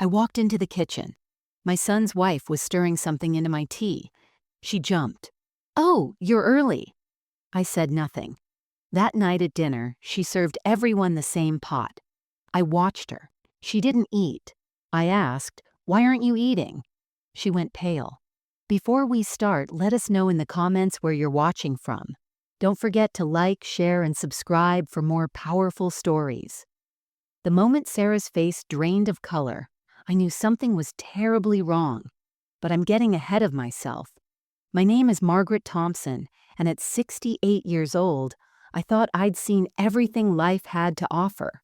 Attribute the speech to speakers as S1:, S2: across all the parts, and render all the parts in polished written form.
S1: I walked into the kitchen. My son's wife was stirring something into my tea. She jumped. "Oh, you're early." I said nothing. That night at dinner, she served everyone the same pot. I watched her. She didn't eat. I asked, "Why aren't you eating?" She went pale. Before we start, let us know in the comments where you're watching from. Don't forget to like, share, and subscribe for more powerful stories. The moment Sarah's face drained of color, I knew something was terribly wrong. But I'm getting ahead of myself. My name is Margaret Thompson, and at 68 years old, I thought I'd seen everything life had to offer.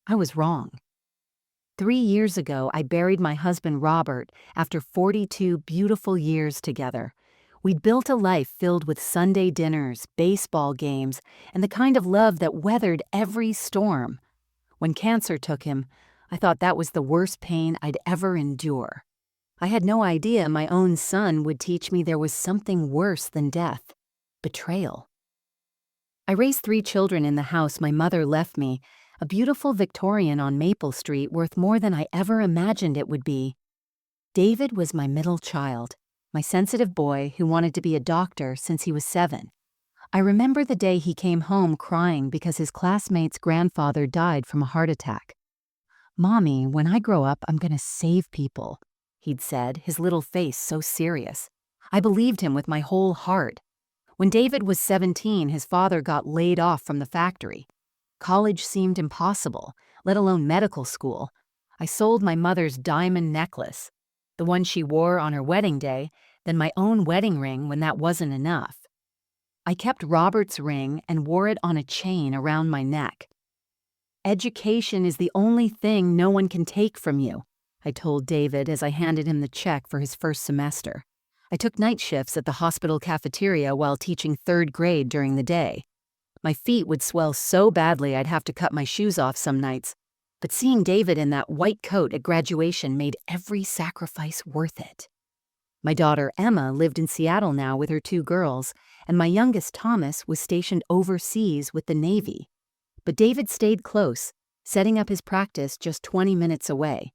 S1: I was wrong. 3 years ago, I buried my husband Robert after 42 beautiful years together. We'd built a life filled with Sunday dinners, baseball games, and the kind of love that weathered every storm. When cancer took him, I thought that was the worst pain I'd ever endure. I had no idea my own son would teach me there was something worse than death: betrayal. I raised 3 children in the house my mother left me, a beautiful Victorian on Maple Street worth more than I ever imagined it would be. David was my middle child, my sensitive boy who wanted to be a doctor since he was 7. I remember the day he came home crying because his classmate's grandfather died from a heart attack. "Mommy, when I grow up, I'm going to save people," he'd said, his little face so serious. I believed him with my whole heart. When David was 17, his father got laid off from the factory. College seemed impossible, let alone medical school. I sold my mother's diamond necklace, the one she wore on her wedding day, then my own wedding ring when that wasn't enough. I kept Robert's ring and wore it on a chain around my neck. "Education is the only thing no one can take from you," I told David as I handed him the check for his first semester. I took night shifts at the hospital cafeteria while teaching 3rd grade during the day. My feet would swell so badly I'd have to cut my shoes off some nights, but seeing David in that white coat at graduation made every sacrifice worth it. My daughter Emma lived in Seattle now with her 2 girls, and my youngest Thomas was stationed overseas with the Navy. But David stayed close, setting up his practice just 20 minutes away.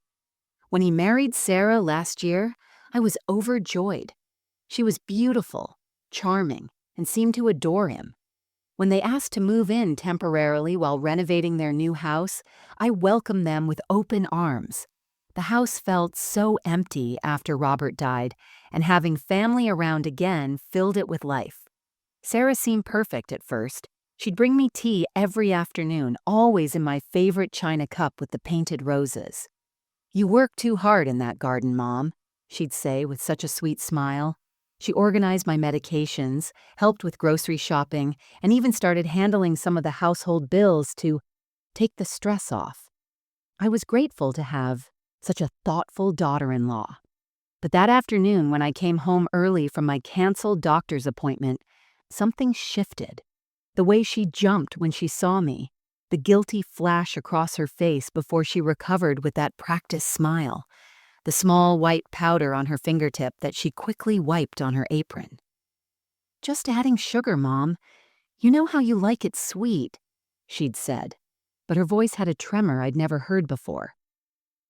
S1: When he married Sarah last year, I was overjoyed. She was beautiful, charming, and seemed to adore him. When they asked to move in temporarily while renovating their new house, I welcomed them with open arms. The house felt so empty after Robert died, and having family around again filled it with life. Sarah seemed perfect at first. She'd bring me tea every afternoon, always in my favorite china cup with the painted roses. "You work too hard in that garden, Mom," she'd say with such a sweet smile. She organized my medications, helped with grocery shopping, and even started handling some of the household bills to take the stress off. I was grateful to have such a thoughtful daughter-in-law. But that afternoon, when I came home early from my canceled doctor's appointment, something shifted. The way she jumped when she saw me, the guilty flash across her face before she recovered with that practiced smile, the small white powder on her fingertip that she quickly wiped on her apron. "Just adding sugar, Mom. You know how you like it sweet," she'd said, but her voice had a tremor I'd never heard before.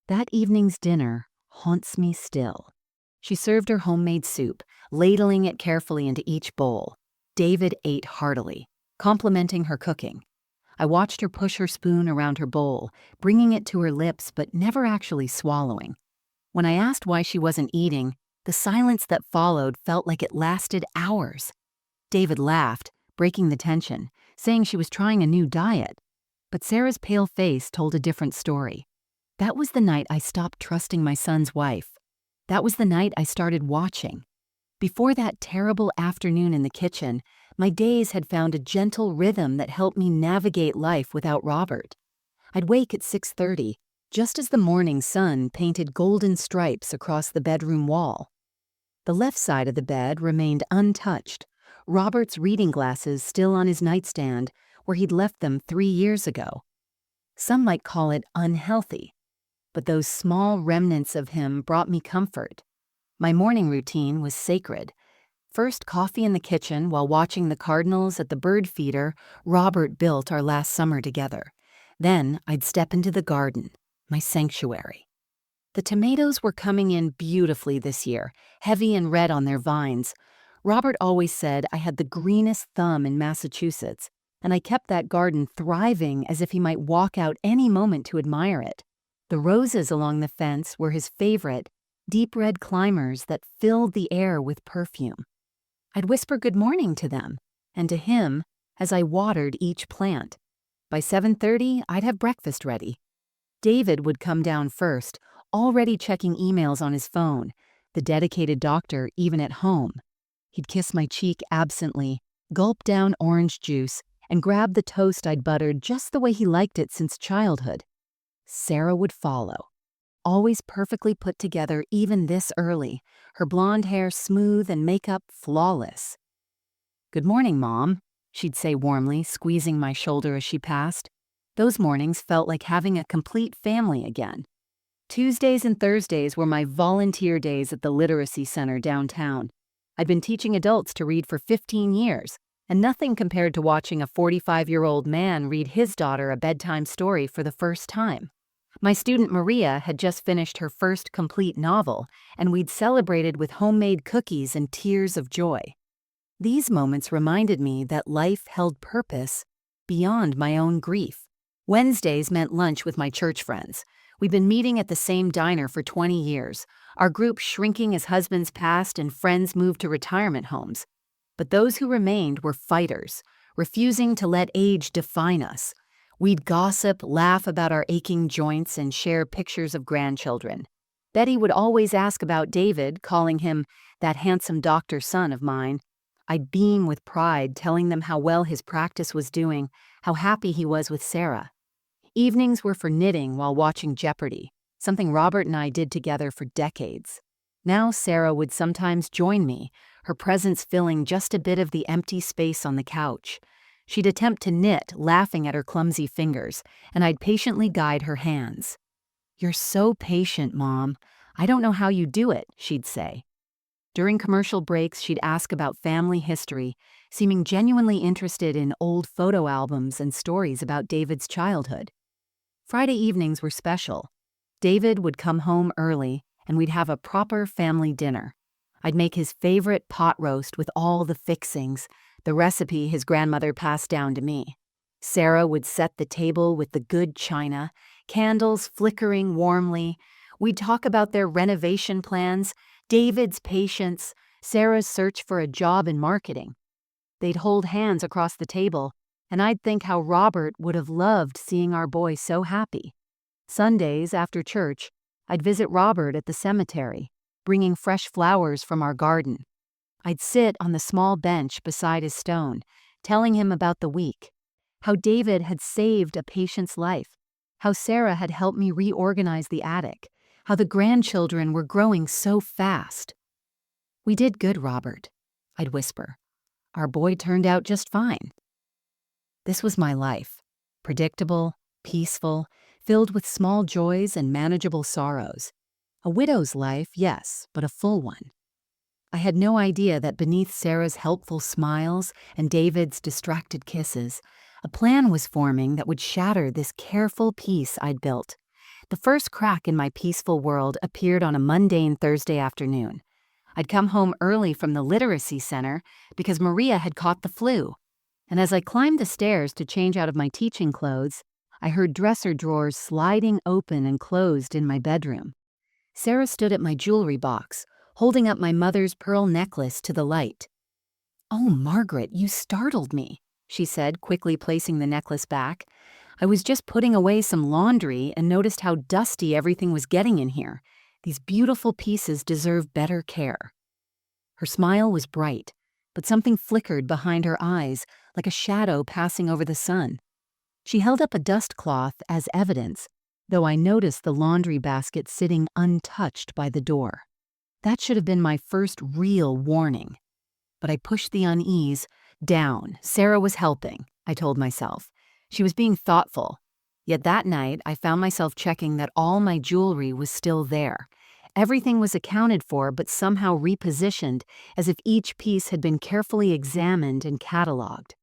S1: That evening's dinner haunts me still. She served her homemade soup, ladling it carefully into each bowl. David ate heartily, complimenting her cooking. I watched her push her spoon around her bowl, bringing it to her lips but never actually swallowing. When I asked why she wasn't eating, the silence that followed felt like it lasted hours. David laughed, breaking the tension, saying she was trying a new diet. But Sarah's pale face told a different story. That was the night I stopped trusting my son's wife. That was the night I started watching. Before that terrible afternoon in the kitchen, my days had found a gentle rhythm that helped me navigate life without Robert. I'd wake at 6:30, just as the morning sun painted golden stripes across the bedroom wall. The left side of the bed remained untouched, Robert's reading glasses still on his nightstand, where he'd left them 3 years ago. Some might call it unhealthy, but those small remnants of him brought me comfort. My morning routine was sacred. First, coffee in the kitchen while watching the cardinals at the bird feeder Robert built our last summer together. Then I'd step into the garden, my sanctuary. The tomatoes were coming in beautifully this year, heavy and red on their vines. Robert always said I had the greenest thumb in Massachusetts, and I kept that garden thriving as if he might walk out any moment to admire it. The roses along the fence were his favorite, deep red climbers that filled the air with perfume. I'd whisper good morning to them, and to him as I watered each plant. By 7:30, I'd have breakfast ready. David would come down first, already checking emails on his phone, the dedicated doctor even at home. He'd kiss my cheek absently, gulp down orange juice, and grab the toast I'd buttered just the way he liked it since childhood. Sarah would follow, always perfectly put together even this early, her blonde hair smooth and makeup flawless. "Good morning, Mom," she'd say warmly, squeezing my shoulder as she passed. Those mornings felt like having a complete family again. Tuesdays and Thursdays were my volunteer days at the Literacy Center downtown. I'd been teaching adults to read for 15 years, and nothing compared to watching a 45-year-old man read his daughter a bedtime story for the first time. My student Maria had just finished her first complete novel, and we'd celebrated with homemade cookies and tears of joy. These moments reminded me that life held purpose beyond my own grief. Wednesdays meant lunch with my church friends. We'd been meeting at the same diner for 20 years, our group shrinking as husbands passed and friends moved to retirement homes. But those who remained were fighters, refusing to let age define us. We'd gossip, laugh about our aching joints, and share pictures of grandchildren. Betty would always ask about David, calling him that handsome doctor son of mine. I'd beam with pride, telling them how well his practice was doing, how happy he was with Sarah. Evenings were for knitting while watching Jeopardy, something Robert and I did together for decades. Now Sarah would sometimes join me, her presence filling just a bit of the empty space on the couch. She'd attempt to knit, laughing at her clumsy fingers, and I'd patiently guide her hands. "You're so patient, Mom. I don't know how you do it," she'd say. During commercial breaks, she'd ask about family history, seeming genuinely interested in old photo albums and stories about David's childhood. Friday evenings were special. David would come home early, and we'd have a proper family dinner. I'd make his favorite pot roast with all the fixings, the recipe his grandmother passed down to me. Sarah would set the table with the good china, candles flickering warmly. We'd talk about their renovation plans, David's patience, Sarah's search for a job in marketing. They'd hold hands across the table, and I'd think how Robert would have loved seeing our boy so happy. Sundays, after church, I'd visit Robert at the cemetery, bringing fresh flowers from our garden. I'd sit on the small bench beside his stone, telling him about the week, how David had saved a patient's life, how Sarah had helped me reorganize the attic, how the grandchildren were growing so fast. "We did good, Robert," I'd whisper. "Our boy turned out just fine." This was my life, predictable, peaceful, filled with small joys and manageable sorrows. A widow's life, yes, but a full one. I had no idea that beneath Sarah's helpful smiles and David's distracted kisses, a plan was forming that would shatter this careful peace I'd built. The first crack in my peaceful world appeared on a mundane Thursday afternoon. I'd come home early from the Literacy Center because Maria had caught the flu. And as I climbed the stairs to change out of my teaching clothes, I heard dresser drawers sliding open and closed in my bedroom. Sarah stood at my jewelry box, holding up my mother's pearl necklace to the light. "Oh, Margaret, you startled me," she said, quickly placing the necklace back. "I was just putting away some laundry and noticed how dusty everything was getting in here. These beautiful pieces deserve better care." Her smile was bright, but something flickered behind her eyes, like a shadow passing over the sun. She held up a dust cloth as evidence, though I noticed the laundry basket sitting untouched by the door. That should have been my first real warning. But I pushed the unease down. Sarah was helping, I told myself. She was being thoughtful. Yet that night, I found myself checking that all my jewelry was still there. Everything was accounted for but somehow repositioned, as if each piece had been carefully examined and cataloged.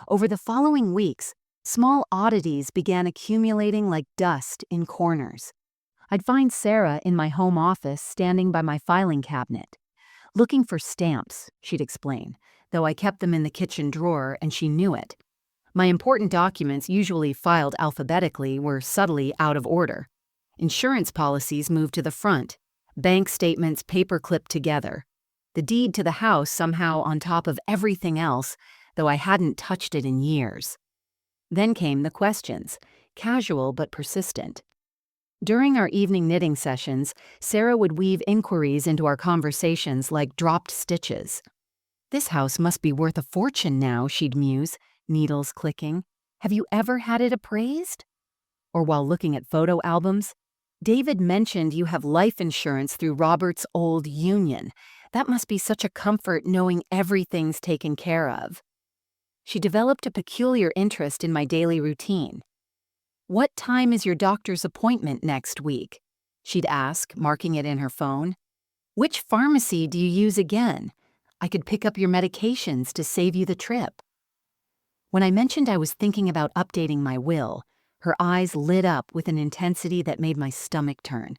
S1: Over the following weeks, small oddities began accumulating like dust in corners. I'd find Sarah in my home office standing by my filing cabinet. Looking for stamps, she'd explain, though I kept them in the kitchen drawer and she knew it. My important documents, usually filed alphabetically, were subtly out of order. Insurance policies moved to the front, bank statements paper-clipped together. The deed to the house somehow on top of everything else, though I hadn't touched it in years. Then came the questions, casual but persistent. During our evening knitting sessions, Sarah would weave inquiries into our conversations like dropped stitches. "This house must be worth a fortune now," she'd muse, needles clicking. "Have you ever had it appraised?" Or while looking at photo albums, "David mentioned you have life insurance through Robert's old union. That must be such a comfort knowing everything's taken care of." She developed a peculiar interest in my daily routine. "What time is your doctor's appointment next week?" she'd ask, marking it in her phone. "Which pharmacy do you use again? I could pick up your medications to save you the trip." When I mentioned I was thinking about updating my will, her eyes lit up with an intensity that made my stomach turn.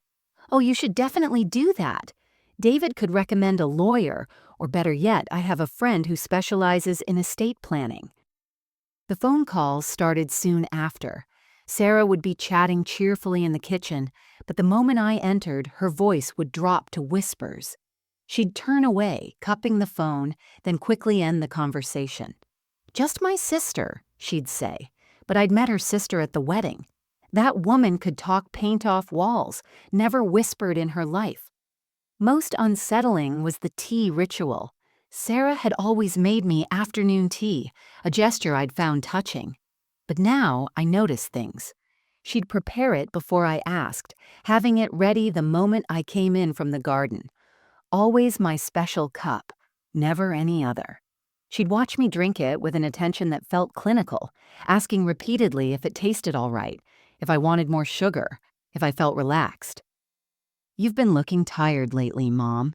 S1: "Oh, you should definitely do that. David could recommend a lawyer, or better yet, I have a friend who specializes in estate planning." The phone calls started soon after. Sarah would be chatting cheerfully in the kitchen, but the moment I entered, her voice would drop to whispers. She'd turn away, cupping the phone, then quickly end the conversation. "Just my sister," she'd say, but I'd met her sister at the wedding. That woman could talk paint off walls, never whispered in her life. Most unsettling was the tea ritual. Sarah had always made me afternoon tea, a gesture I'd found touching. But now I noticed things. She'd prepare it before I asked, having it ready the moment I came in from the garden. Always my special cup, never any other. She'd watch me drink it with an attention that felt clinical, asking repeatedly if it tasted all right, if I wanted more sugar, if I felt relaxed. "You've been looking tired lately, Mom,"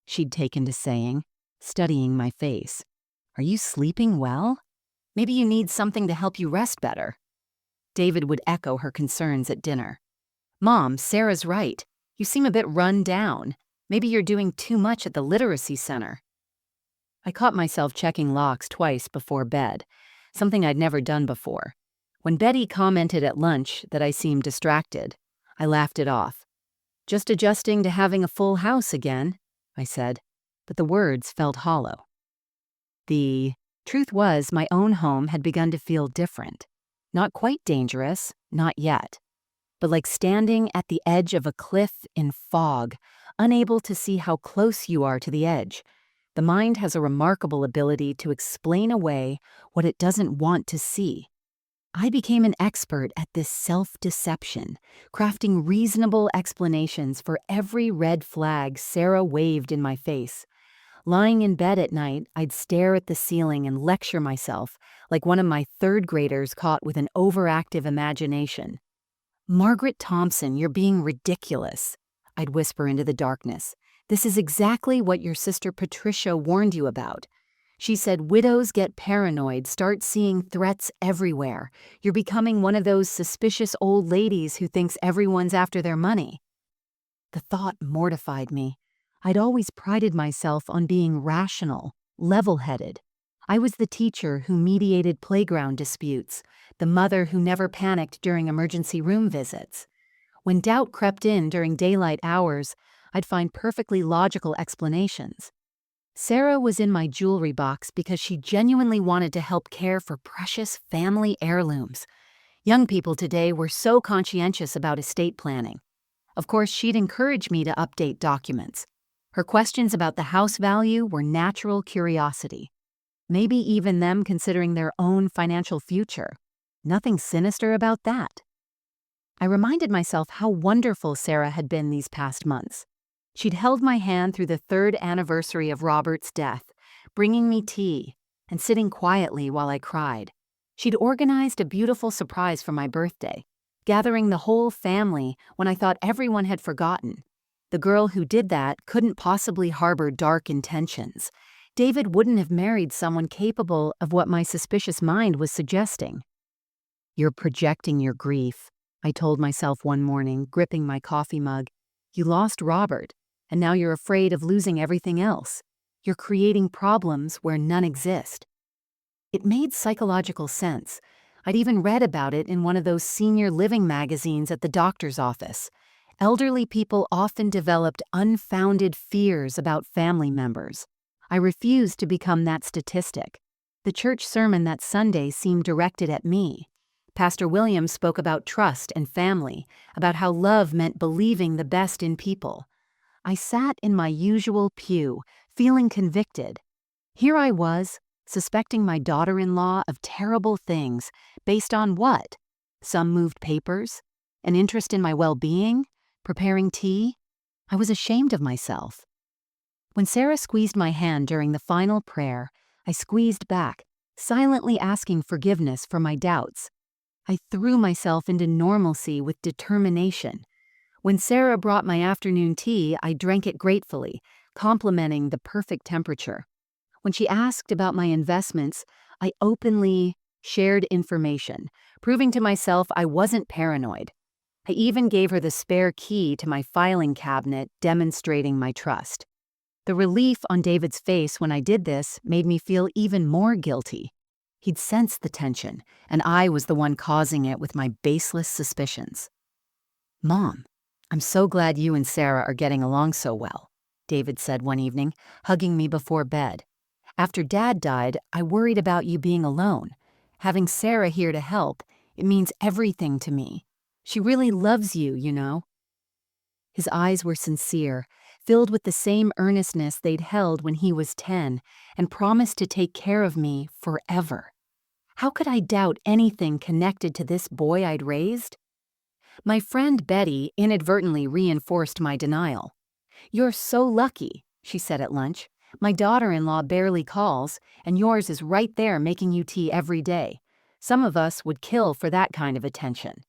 S1: she'd taken to saying, studying my face. "Are you sleeping well? Maybe you need something to help you rest better." David would echo her concerns at dinner. "Mom, Sarah's right. You seem a bit run down. Maybe you're doing too much at the literacy center." I caught myself checking locks twice before bed, something I'd never done before. When Betty commented at lunch that I seemed distracted, I laughed it off. "Just adjusting to having a full house again," I said, but the words felt hollow. The truth was, my own home had begun to feel different. Not quite dangerous, not yet, but like standing at the edge of a cliff in fog, unable to see how close you are to the edge. The mind has a remarkable ability to explain away what it doesn't want to see. I became an expert at this self-deception, crafting reasonable explanations for every red flag Sarah waved in my face. Lying in bed at night, I'd stare at the ceiling and lecture myself like one of my third graders caught with an overactive imagination. "Margaret Thompson, you're being ridiculous," I'd whisper into the darkness. "This is exactly what your sister Patricia warned you about. She said widows get paranoid, start seeing threats everywhere. You're becoming one of those suspicious old ladies who thinks everyone's after their money." The thought mortified me. I'd always prided myself on being rational, level-headed. I was the teacher who mediated playground disputes, the mother who never panicked during emergency room visits. When doubt crept in during daylight hours, I'd find perfectly logical explanations. Sarah was in my jewelry box because she genuinely wanted to help care for precious family heirlooms. Young people today were so conscientious about estate planning. Of course, she'd encourage me to update documents. Her questions about the house value were natural curiosity. Maybe even them considering their own financial future. Nothing sinister about that. I reminded myself how wonderful Sarah had been these past months. She'd held my hand through the 3rd anniversary of Robert's death, bringing me tea and sitting quietly while I cried. She'd organized a beautiful surprise for my birthday, gathering the whole family when I thought everyone had forgotten. The girl who did that couldn't possibly harbor dark intentions. David wouldn't have married someone capable of what my suspicious mind was suggesting. "You're projecting your grief," I told myself one morning, gripping my coffee mug. You lost Robert, and now you're afraid of losing everything else. You're creating problems where none exist. It made psychological sense. I'd even read about it in one of those senior living magazines at the doctor's office. Elderly people often developed unfounded fears about family members. I refused to become that statistic. The church sermon that Sunday seemed directed at me. Pastor Williams spoke about trust and family, about how love meant believing the best in people. I sat in my usual pew, feeling convicted. Here I was, suspecting my daughter-in-law of terrible things, based on what? Some moved papers? An interest in my well-being? Preparing tea? I was ashamed of myself. When Sarah squeezed my hand during the final prayer, I squeezed back, silently asking forgiveness for my doubts. I threw myself into normalcy with determination. When Sarah brought my afternoon tea, I drank it gratefully, complimenting the perfect temperature. When she asked about my investments, I openly shared information, proving to myself I wasn't paranoid. I even gave her the spare key to my filing cabinet, demonstrating my trust. The relief on David's face when I did this made me feel even more guilty. He'd sensed the tension, and I was the one causing it with my baseless suspicions. Mom, I'm so glad you and Sarah are getting along so well, David said one evening, hugging me before bed. After Dad died, I worried about you being alone. Having Sarah here to help, it means everything to me. She really loves you, you know. His eyes were sincere, filled with the same earnestness they'd held when he was 10, and promised to take care of me forever. How could I doubt anything connected to this boy I'd raised? My friend Betty inadvertently reinforced my denial. You're so lucky, she said at lunch. My daughter-in-law barely calls, and yours is right there making you tea every day. Some of us would kill for that kind of attention.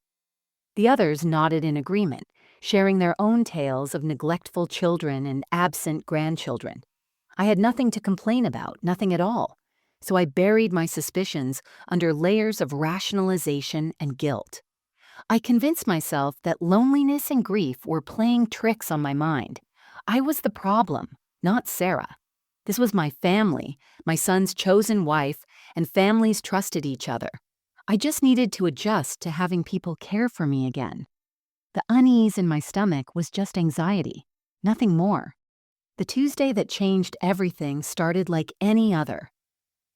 S1: The others nodded in agreement, sharing their own tales of neglectful children and absent grandchildren. I had nothing to complain about, nothing at all, so I buried my suspicions under layers of rationalization and guilt. I convinced myself that loneliness and grief were playing tricks on my mind. I was the problem, not Sarah. This was my family, my son's chosen wife, and families trusted each other. I just needed to adjust to having people care for me again. The unease in my stomach was just anxiety, nothing more. The Tuesday that changed everything started like any other.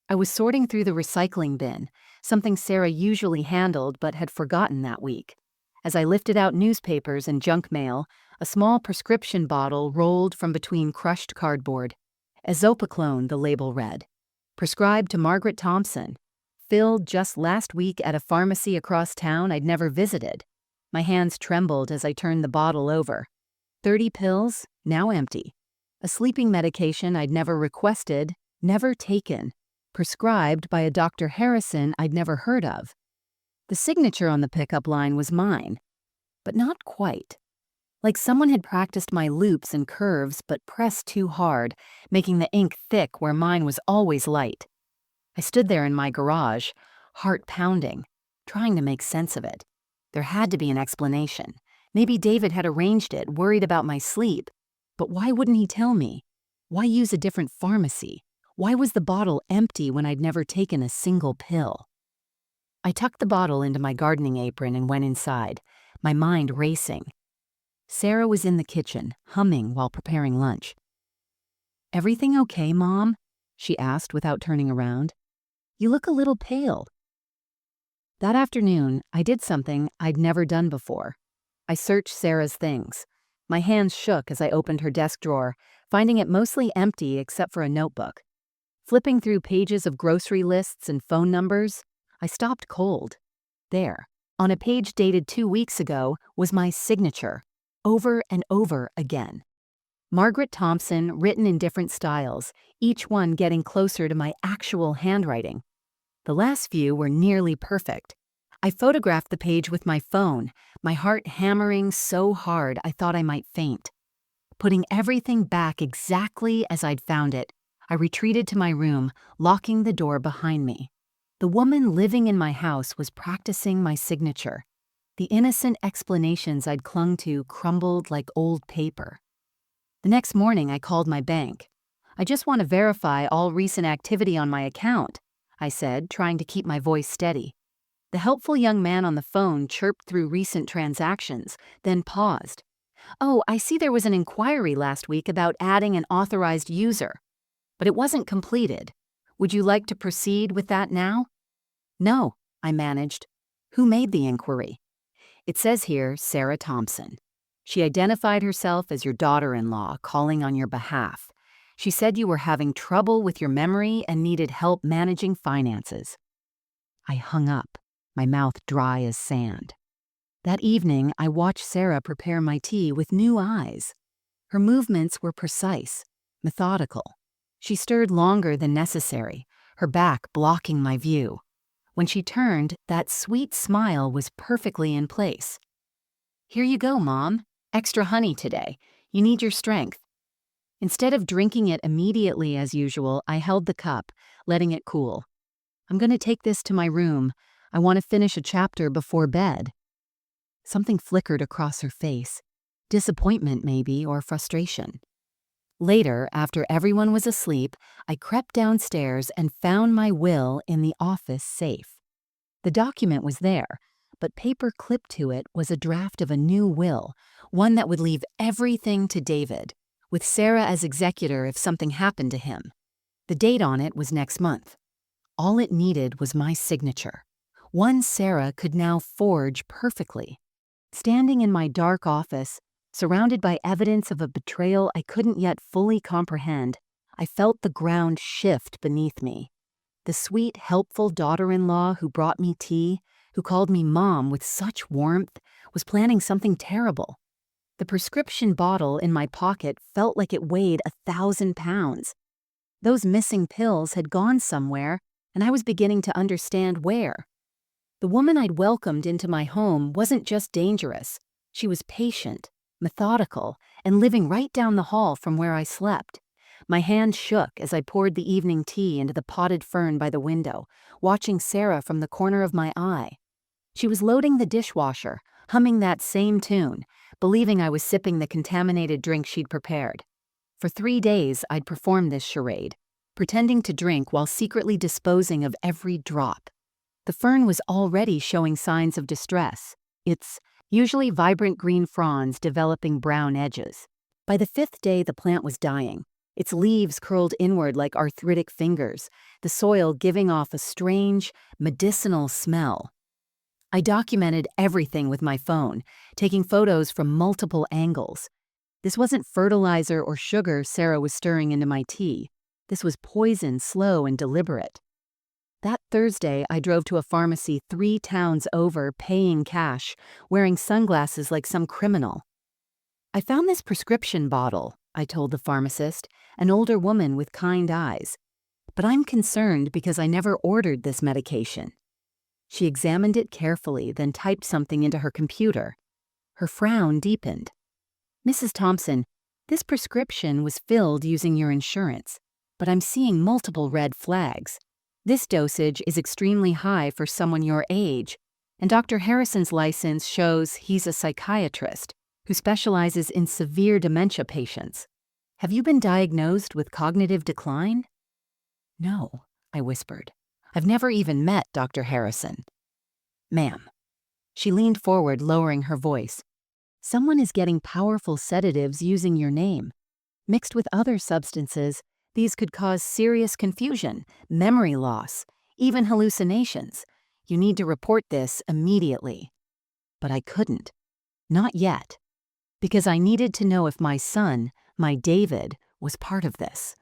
S1: I was sorting through the recycling bin, something Sarah usually handled but had forgotten that week. As I lifted out newspapers and junk mail, a small prescription bottle rolled from between crushed cardboard. Azopiclone, the label read. Prescribed to Margaret Thompson. Filled just last week at a pharmacy across town I'd never visited. My hands trembled as I turned the bottle over. 30 pills, now empty. A sleeping medication I'd never requested, never taken. Prescribed by a Dr. Harrison I'd never heard of. The signature on the pickup line was mine, but not quite. Like someone had practiced my loops and curves but pressed too hard, making the ink thick where mine was always light. I stood there in my garage, heart pounding, trying to make sense of it. There had to be an explanation. Maybe David had arranged it, worried about my sleep. But why wouldn't he tell me? Why use a different pharmacy? Why was the bottle empty when I'd never taken a single pill? I tucked the bottle into my gardening apron and went inside, my mind racing. Sarah was in the kitchen, humming while preparing lunch. "Everything okay, Mom?" she asked without turning around. "You look a little pale." That afternoon, I did something I'd never done before. I searched Sarah's things. My hands shook as I opened her desk drawer, finding it mostly empty except for a notebook. Flipping through pages of grocery lists and phone numbers, I stopped cold. There, on a page dated 2 weeks ago, was my signature, over and over again. Margaret Thompson, written in different styles, each one getting closer to my actual handwriting. The last few were nearly perfect. I photographed the page with my phone, my heart hammering so hard I thought I might faint. Putting everything back exactly as I'd found it, I retreated to my room, locking the door behind me. The woman living in my house was practicing my signature. The innocent explanations I'd clung to crumbled like old paper. The next morning, I called my bank. "I just want to verify all recent activity on my account," I said, trying to keep my voice steady. The helpful young man on the phone chirped through recent transactions, then paused. "Oh, I see there was an inquiry last week about adding an authorized user, but it wasn't completed. Would you like to proceed with that now?" "No," I managed. "Who made the inquiry?" "It says here, Sarah Thompson. She identified herself as your daughter-in-law calling on your behalf. She said you were having trouble with your memory and needed help managing finances." I hung up, my mouth dry as sand. That evening, I watched Sarah prepare my tea with new eyes. Her movements were precise, methodical. She stirred longer than necessary, her back blocking my view. When she turned, that sweet smile was perfectly in place. "Here you go, Mom. Extra honey today. You need your strength." Instead of drinking it immediately as usual, I held the cup, letting it cool. "I'm going to take this to my room. I want to finish a chapter before bed." Something flickered across her face. Disappointment, maybe, or frustration. Later, after everyone was asleep, I crept downstairs and found my will in the office safe. The document was there, but paper clipped to it was a draft of a new will, one that would leave everything to David, with Sarah as executor if something happened to him. The date on it was next month. All it needed was my signature, one Sarah could now forge perfectly. Standing in my dark office, surrounded by evidence of a betrayal I couldn't yet fully comprehend, I felt the ground shift beneath me. The sweet, helpful daughter-in-law who brought me tea, who called me Mom with such warmth, was planning something terrible. The prescription bottle in my pocket felt like it weighed 1,000 pounds. Those missing pills had gone somewhere, and I was beginning to understand where. The woman I'd welcomed into my home wasn't just dangerous. She was patient, methodical, and living right down the hall from where I slept. My hand shook as I poured the evening tea into the potted fern by the window, watching Sarah from the corner of my eye. She was loading the dishwasher, humming that same tune, believing I was sipping the contaminated drink she'd prepared. For 3 days, I'd performed this charade, pretending to drink while secretly disposing of every drop. The fern was already showing signs of distress, its usually vibrant green fronds developing brown edges. By the 5th day, the plant was dying, its leaves curled inward like arthritic fingers, the soil giving off a strange, medicinal smell. I documented everything with my phone, taking photos from multiple angles. This wasn't fertilizer or sugar Sarah was stirring into my tea. This was poison, slow and deliberate. That Thursday, I drove to a pharmacy 3 towns over, paying cash, wearing sunglasses like some criminal. "I found this prescription bottle," I told the pharmacist, an older woman with kind eyes. "But I'm concerned because I never ordered this medication." She examined it carefully, then typed something into her computer. Her frown deepened. "Mrs. Thompson, this prescription was filled using your insurance, but I'm seeing multiple red flags. This dosage is extremely high for someone your age, and Dr. Harrison's license shows he's a psychiatrist who specializes in severe dementia patients. Have you been diagnosed with cognitive decline?" "No," I whispered. "I've never even met Dr. Harrison." "Ma'am." She leaned forward, lowering her voice. "Someone is getting powerful sedatives using your name. Mixed with other substances, these could cause serious confusion, memory loss, even hallucinations. You need to report this immediately." But I couldn't. Not yet. Because I needed to know if my son, my David, was part of this.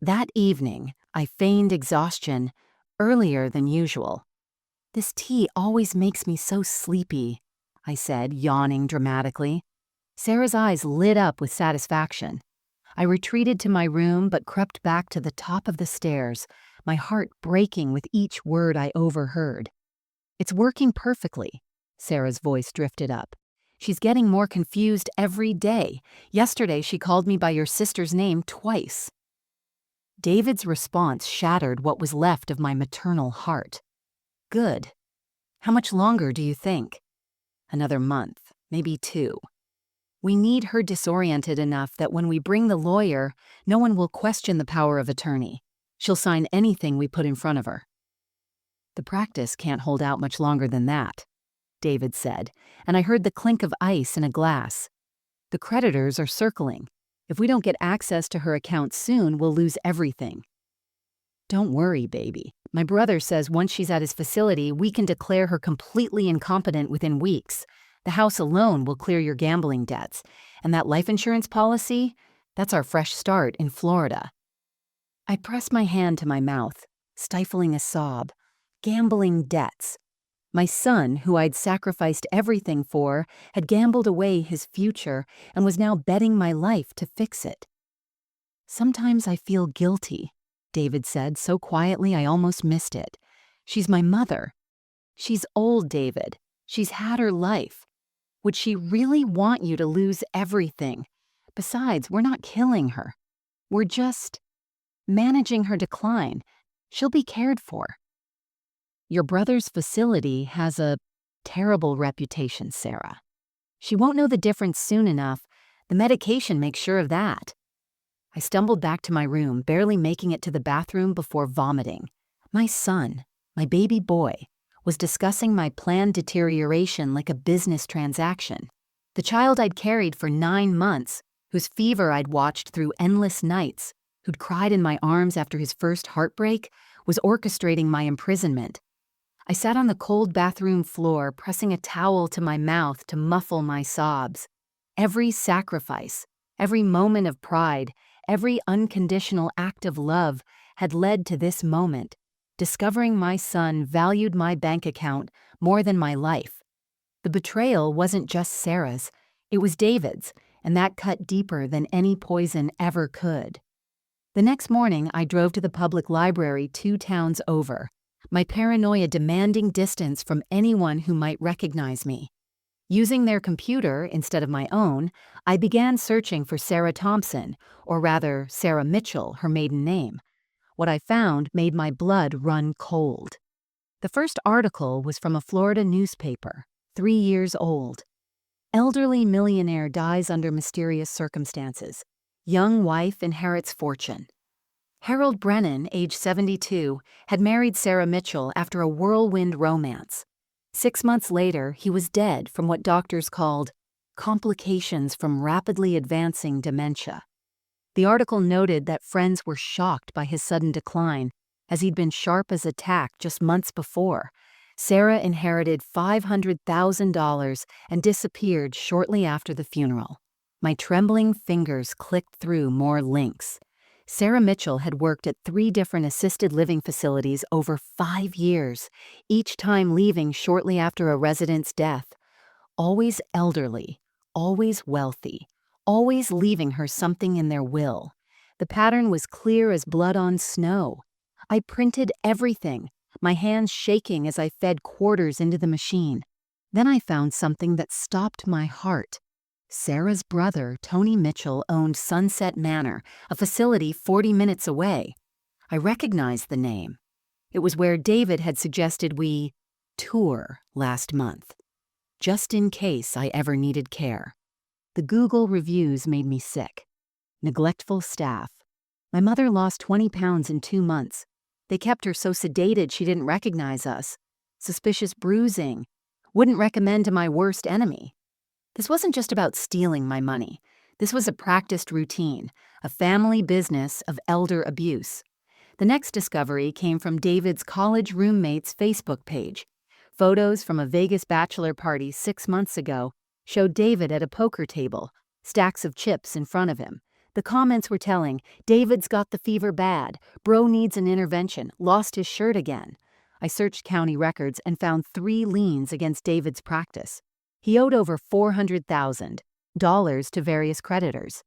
S1: That evening, I feigned exhaustion earlier than usual. "This tea always makes me so sleepy," I said, yawning dramatically. Sarah's eyes lit up with satisfaction. I retreated to my room but crept back to the top of the stairs, my heart breaking with each word I overheard. "It's working perfectly," Sarah's voice drifted up. "She's getting more confused every day. Yesterday she called me by your sister's name twice." David's response shattered what was left of my maternal heart. "Good. How much longer do you think?" Another month, maybe 2. We need her disoriented enough that when we bring the lawyer, no one will question the power of attorney. She'll sign anything we put in front of her. The practice can't hold out much longer than that, David said, and I heard the clink of ice in a glass. The creditors are circling. If we don't get access to her account soon, we'll lose everything. Don't worry, baby. My brother says once she's at his facility, we can declare her completely incompetent within weeks. The house alone will clear your gambling debts. And that life insurance policy, that's our fresh start in Florida. I pressed my hand to my mouth, stifling a sob. Gambling debts. My son, who I'd sacrificed everything for, had gambled away his future and was now betting my life to fix it. Sometimes I feel guilty, David said so quietly I almost missed it. She's my mother. She's old, David. She's had her life. Would she really want you to lose everything? Besides, we're not killing her. We're just managing her decline. She'll be cared for. Your brother's facility has a terrible reputation, Sarah. She won't know the difference soon enough. The medication makes sure of that. I stumbled back to my room, barely making it to the bathroom before vomiting. My son, my baby boy, was discussing my planned deterioration like a business transaction. The child I'd carried for 9 months, whose fever I'd watched through endless nights, who'd cried in my arms after his first heartbreak, was orchestrating my imprisonment. I sat on the cold bathroom floor, pressing a towel to my mouth to muffle my sobs. Every sacrifice, every moment of pride, every unconditional act of love had led to this moment, discovering my son valued my bank account more than my life. The betrayal wasn't just Sarah's, it was David's, and that cut deeper than any poison ever could. The next morning, I drove to the public library 2 towns over, my paranoia demanding distance from anyone who might recognize me. Using their computer instead of my own, I began searching for Sarah Thompson, or rather, Sarah Mitchell, her maiden name. What I found made my blood run cold. The first article was from a Florida newspaper, 3 years old. Elderly millionaire dies under mysterious circumstances. Young wife inherits fortune. Harold Brennan, age 72, had married Sarah Mitchell after a whirlwind romance. 6 months later, he was dead from what doctors called complications from rapidly advancing dementia. The article noted that friends were shocked by his sudden decline, as he'd been sharp as a tack just months before. Sarah inherited $500,000 and disappeared shortly after the funeral. My trembling fingers clicked through more links. Sarah Mitchell had worked at 3 different assisted living facilities over 5 years, each time leaving shortly after a resident's death. Always elderly, always wealthy, always leaving her something in their will. The pattern was clear as blood on snow. I printed everything, my hands shaking as I fed quarters into the machine. Then I found something that stopped my heart. Sarah's brother, Tony Mitchell, owned Sunset Manor, a facility 40 minutes away. I recognized the name. It was where David had suggested we tour last month, just in case I ever needed care. The Google reviews made me sick. Neglectful staff. My mother lost 20 pounds in 2 months. They kept her so sedated she didn't recognize us. Suspicious bruising. Wouldn't recommend to my worst enemy. This wasn't just about stealing my money. This was a practiced routine, a family business of elder abuse. The next discovery came from David's college roommate's Facebook page. Photos from a Vegas bachelor party 6 months ago showed David at a poker table, stacks of chips in front of him. The comments were telling, "David's got the fever bad, bro needs an intervention, lost his shirt again." I searched county records and found 3 liens against David's practice. He owed over $400,000 to various creditors.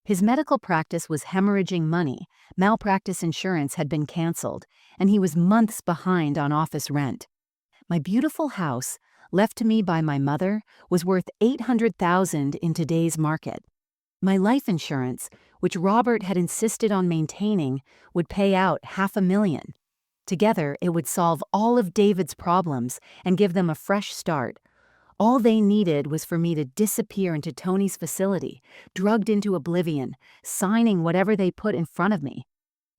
S1: His medical practice was hemorrhaging money, malpractice insurance had been canceled, and he was months behind on office rent. My beautiful house, left to me by my mother, was worth $800,000 in today's market. My life insurance, which Robert had insisted on maintaining, would pay out $500,000. Together, it would solve all of David's problems and give them a fresh start. All they needed was for me to disappear into Tony's facility, drugged into oblivion, signing whatever they put in front of me.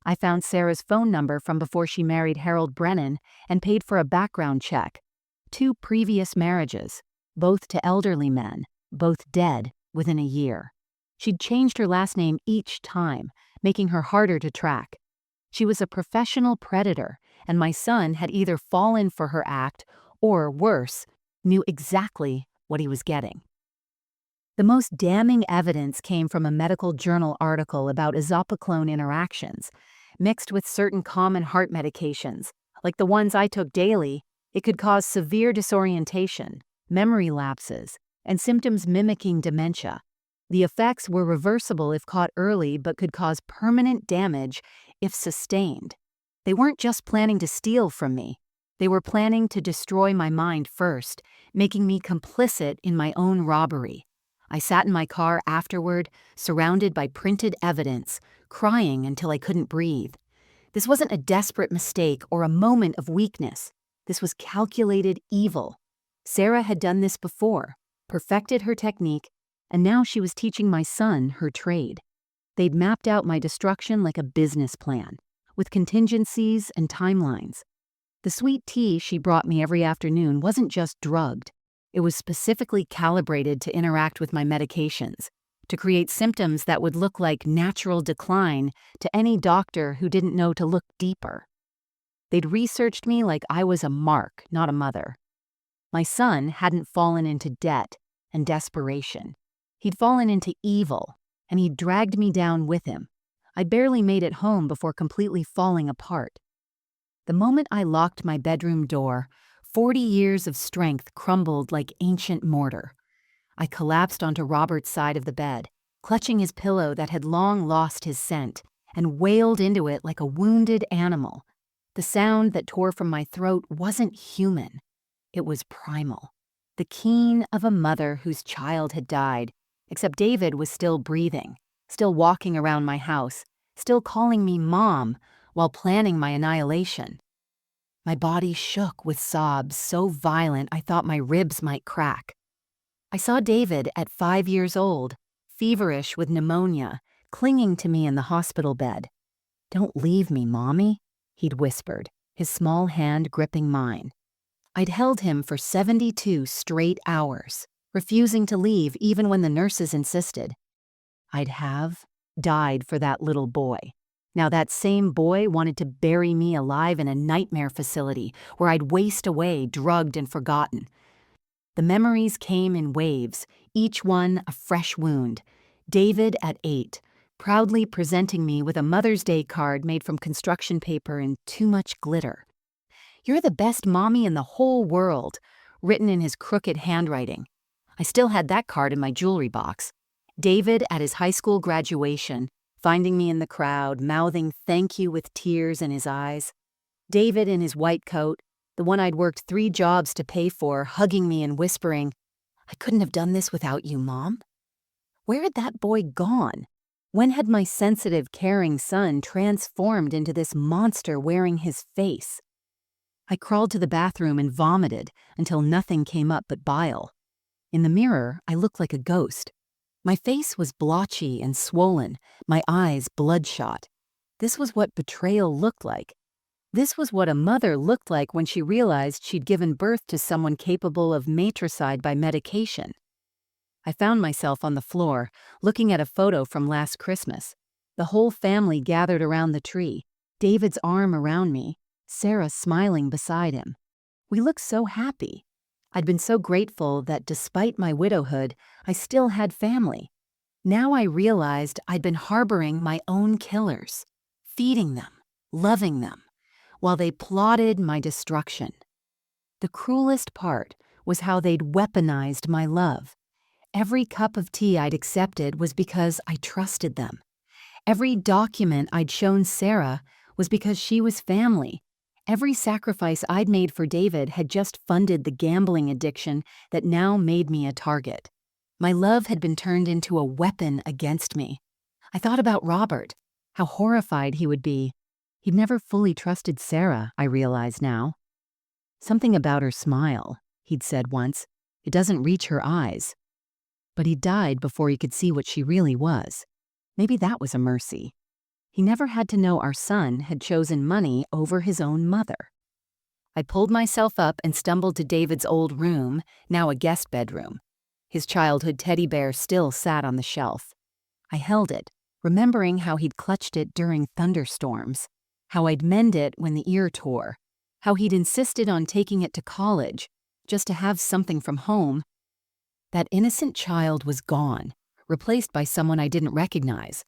S1: I found Sarah's phone number from before she married Harold Brennan and paid for a background check. 2 previous marriages, both to elderly men, both dead within a year. She'd changed her last name each time, making her harder to track. She was a professional predator, and my son had either fallen for her act or, worse, knew exactly what he was getting. The most damning evidence came from a medical journal article about isopoquone interactions. Mixed with certain common heart medications, like the ones I took daily, it could cause severe disorientation, memory lapses, and symptoms mimicking dementia. The effects were reversible if caught early, but could cause permanent damage if sustained. They weren't just planning to steal from me. They were planning to destroy my mind first, making me complicit in my own robbery. I sat in my car afterward, surrounded by printed evidence, crying until I couldn't breathe. This wasn't a desperate mistake or a moment of weakness. This was calculated evil. Sarah had done this before, perfected her technique, and now she was teaching my son her trade. They'd mapped out my destruction like a business plan, with contingencies and timelines. The sweet tea she brought me every afternoon wasn't just drugged. It was specifically calibrated to interact with my medications, to create symptoms that would look like natural decline to any doctor who didn't know to look deeper. They'd researched me like I was a mark, not a mother. My son hadn't fallen into debt and desperation. He'd fallen into evil, and he'd dragged me down with him. I barely made it home before completely falling apart. The moment I locked my bedroom door, 40 years of strength crumbled like ancient mortar. I collapsed onto Robert's side of the bed, clutching his pillow that had long lost his scent, and wailed into it like a wounded animal. The sound that tore from my throat wasn't human. It was primal. The keen of a mother whose child had died, except David was still breathing, still walking around my house, still calling me Mom while planning my annihilation. My body shook with sobs so violent I thought my ribs might crack. I saw David at 5 years old, feverish with pneumonia, clinging to me in the hospital bed. "Don't leave me, Mommy," he'd whispered, his small hand gripping mine. I'd held him for 72 straight hours, refusing to leave even when the nurses insisted. I'd have died for that little boy. Now that same boy wanted to bury me alive in a nightmare facility where I'd waste away, drugged and forgotten. The memories came in waves, each one a fresh wound. David at 8, proudly presenting me with a Mother's Day card made from construction paper and too much glitter. "You're the best mommy in the whole world," written in his crooked handwriting. I still had that card in my jewelry box. David at his high school graduation, finding me in the crowd, mouthing thank you with tears in his eyes. David in his white coat, the one I'd worked 3 jobs to pay for, hugging me and whispering, "I couldn't have done this without you, Mom." Where had that boy gone? When had my sensitive, caring son transformed into this monster wearing his face? I crawled to the bathroom and vomited until nothing came up but bile. In the mirror, I looked like a ghost. My face was blotchy and swollen, my eyes bloodshot. This was what betrayal looked like. This was what a mother looked like when she realized she'd given birth to someone capable of matricide by medication. I found myself on the floor, looking at a photo from last Christmas. The whole family gathered around the tree, David's arm around me, Sarah smiling beside him. We looked so happy. I'd been so grateful that despite my widowhood, I still had family. Now I realized I'd been harboring my own killers, feeding them, loving them, while they plotted my destruction. The cruelest part was how they'd weaponized my love. Every cup of tea I'd accepted was because I trusted them. Every document I'd shown Sarah was because she was family. Every sacrifice I'd made for David had just funded the gambling addiction that now made me a target. My love had been turned into a weapon against me. I thought about Robert, how horrified he would be. He'd never fully trusted Sarah, I realize now. "Something about her smile," he'd said once. It doesn't reach her eyes. But he died before he could see what she really was. Maybe that was a mercy. He never had to know our son had chosen money over his own mother. I pulled myself up and stumbled to David's old room, now a guest bedroom. His childhood teddy bear still sat on the shelf. I held it, remembering how he'd clutched it during thunderstorms, how I'd mend it when the ear tore, how he'd insisted on taking it to college just to have something from home. That innocent child was gone, replaced by someone I didn't recognize.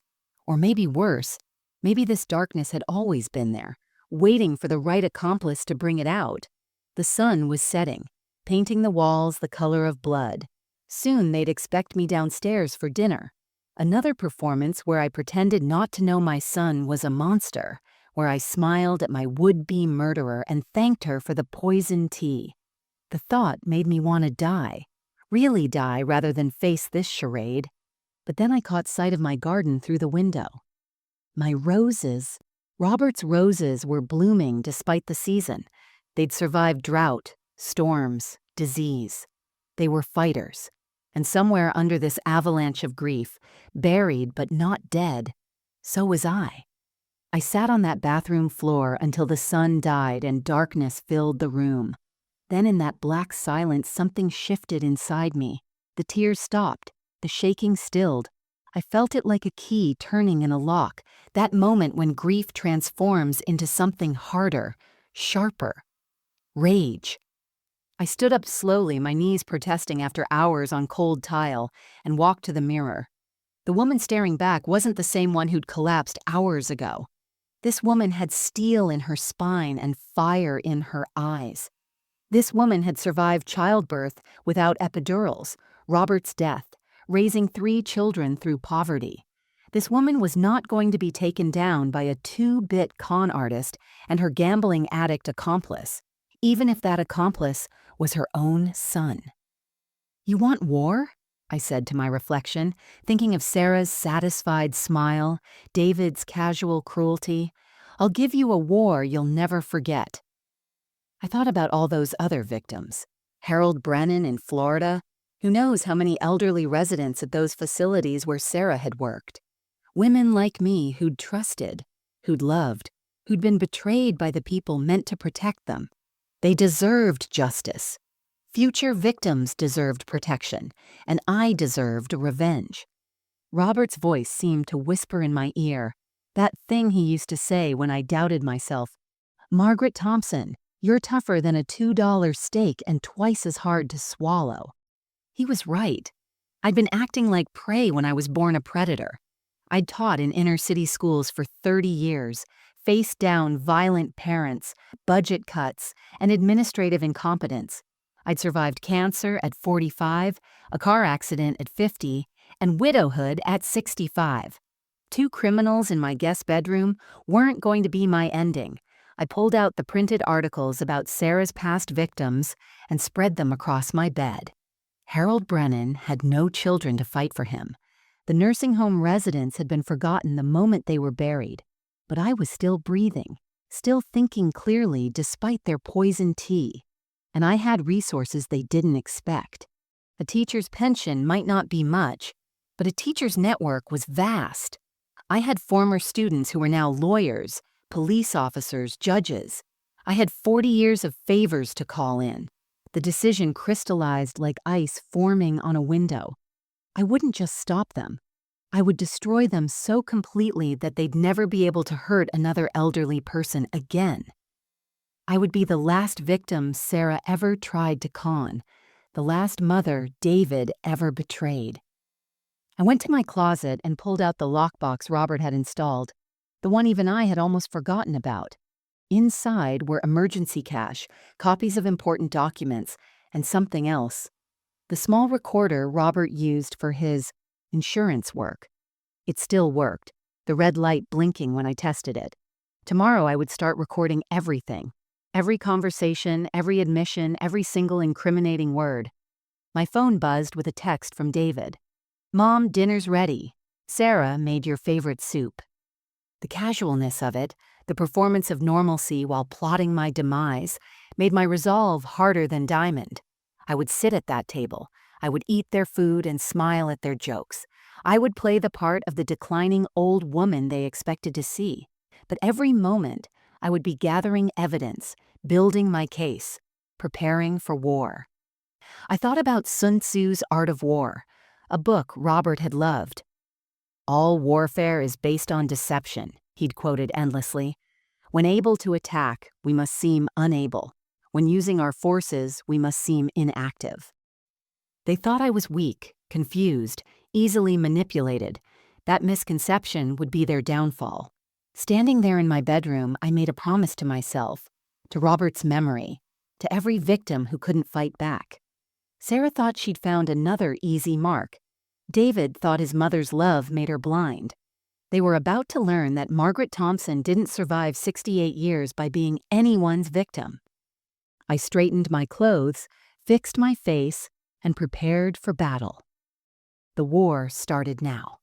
S1: Or maybe worse, maybe this darkness had always been there, waiting for the right accomplice to bring it out. The sun was setting, painting the walls the color of blood. Soon they'd expect me downstairs for dinner. Another performance where I pretended not to know my son was a monster, where I smiled at my would-be murderer and thanked her for the poison tea. The thought made me want to die, really die rather than face this charade. But then I caught sight of my garden through the window. My roses. Robert's roses were blooming despite the season. They'd survived drought, storms, disease. They were fighters. And somewhere under this avalanche of grief, buried but not dead, so was I. I sat on that bathroom floor until the sun died and darkness filled the room. Then in that black silence, something shifted inside me. The tears stopped, the shaking stilled. I felt it like a key turning in a lock, that moment when grief transforms into something harder, sharper. Rage. I stood up slowly, my knees protesting after hours on cold tile, and walked to the mirror. The woman staring back wasn't the same one who'd collapsed hours ago. This woman had steel in her spine and fire in her eyes. This woman had survived childbirth without epidurals, Robert's death, raising 3 children through poverty. This woman was not going to be taken down by a 2-bit con artist and her gambling addict accomplice, even if that accomplice was her own son. "You want war?" I said to my reflection, thinking of Sarah's satisfied smile, David's casual cruelty. "I'll give you a war you'll never forget." I thought about all those other victims. Harold Brennan in Florida. Who knows how many elderly residents at those facilities where Sarah had worked. Women like me who'd trusted, who'd loved, who'd been betrayed by the people meant to protect them. They deserved justice. Future victims deserved protection, and I deserved revenge. Robert's voice seemed to whisper in my ear, that thing he used to say when I doubted myself. "Margaret Thompson, you're tougher than a $2 steak and twice as hard to swallow." He was right. I'd been acting like prey when I was born a predator. I'd taught in inner-city schools for 30 years, faced down violent parents, budget cuts, and administrative incompetence. I'd survived cancer at 45, a car accident at 50, and widowhood at 65. 2 criminals in my guest bedroom weren't going to be my ending. I pulled out the printed articles about Sarah's past victims and spread them across my bed. Harold Brennan had no children to fight for him. The nursing home residents had been forgotten the moment they were buried. But I was still breathing, still thinking clearly despite their poison tea. And I had resources they didn't expect. A teacher's pension might not be much, but a teacher's network was vast. I had former students who were now lawyers, police officers, judges. I had 40 years of favors to call in. The decision crystallized like ice forming on a window. I wouldn't just stop them. I would destroy them so completely that they'd never be able to hurt another elderly person again. I would be the last victim Sarah ever tried to con, the last mother David ever betrayed. I went to my closet and pulled out the lockbox Robert had installed, the one even I had almost forgotten about. Inside were emergency cash, copies of important documents, and something else. The small recorder Robert used for his insurance work. It still worked, the red light blinking when I tested it. Tomorrow I would start recording everything. Every conversation, every admission, every single incriminating word. My phone buzzed with a text from David. "Mom, dinner's ready. Sarah made your favorite soup." The casualness of it, the performance of normalcy while plotting my demise, made my resolve harder than diamond. I would sit at that table. I would eat their food and smile at their jokes. I would play the part of the declining old woman they expected to see. But every moment, I would be gathering evidence, building my case, preparing for war. I thought about Sun Tzu's Art of War, a book Robert had loved. "All warfare is based on deception," he'd quoted endlessly. "When able to attack, we must seem unable. When using our forces, we must seem inactive." They thought I was weak, confused, easily manipulated. That misconception would be their downfall. Standing there in my bedroom, I made a promise to myself, to Robert's memory, to every victim who couldn't fight back. Sarah thought she'd found another easy mark. David thought his mother's love made her blind. They were about to learn that Margaret Thompson didn't survive 68 years by being anyone's victim. I straightened my clothes, fixed my face, and prepared for battle. The war started now.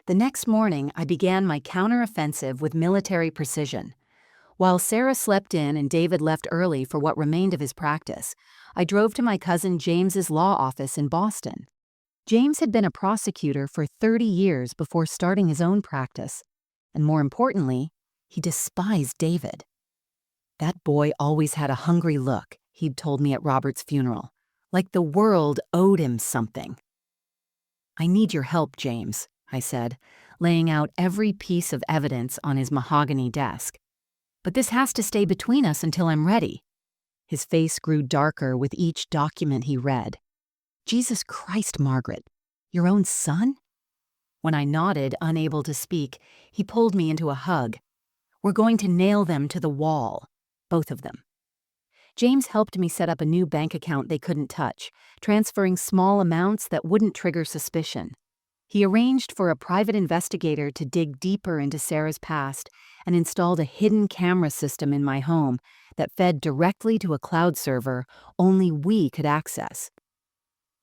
S1: The next morning, I began my counteroffensive with military precision. While Sarah slept in and David left early for what remained of his practice, I drove to my cousin James's law office in Boston. James had been a prosecutor for 30 years before starting his own practice, and more importantly, he despised David. "That boy always had a hungry look," he'd told me at Robert's funeral, "like the world owed him something." "I need your help, James," I said, laying out every piece of evidence on his mahogany desk. "But this has to stay between us until I'm ready." His face grew darker with each document he read. "Jesus Christ, Margaret, your own son?" When I nodded, unable to speak, he pulled me into a hug. "We're going to nail them to the wall, both of them." James helped me set up a new bank account they couldn't touch, transferring small amounts that wouldn't trigger suspicion. He arranged for a private investigator to dig deeper into Sarah's past and installed a hidden camera system in my home that fed directly to a cloud server only we could access.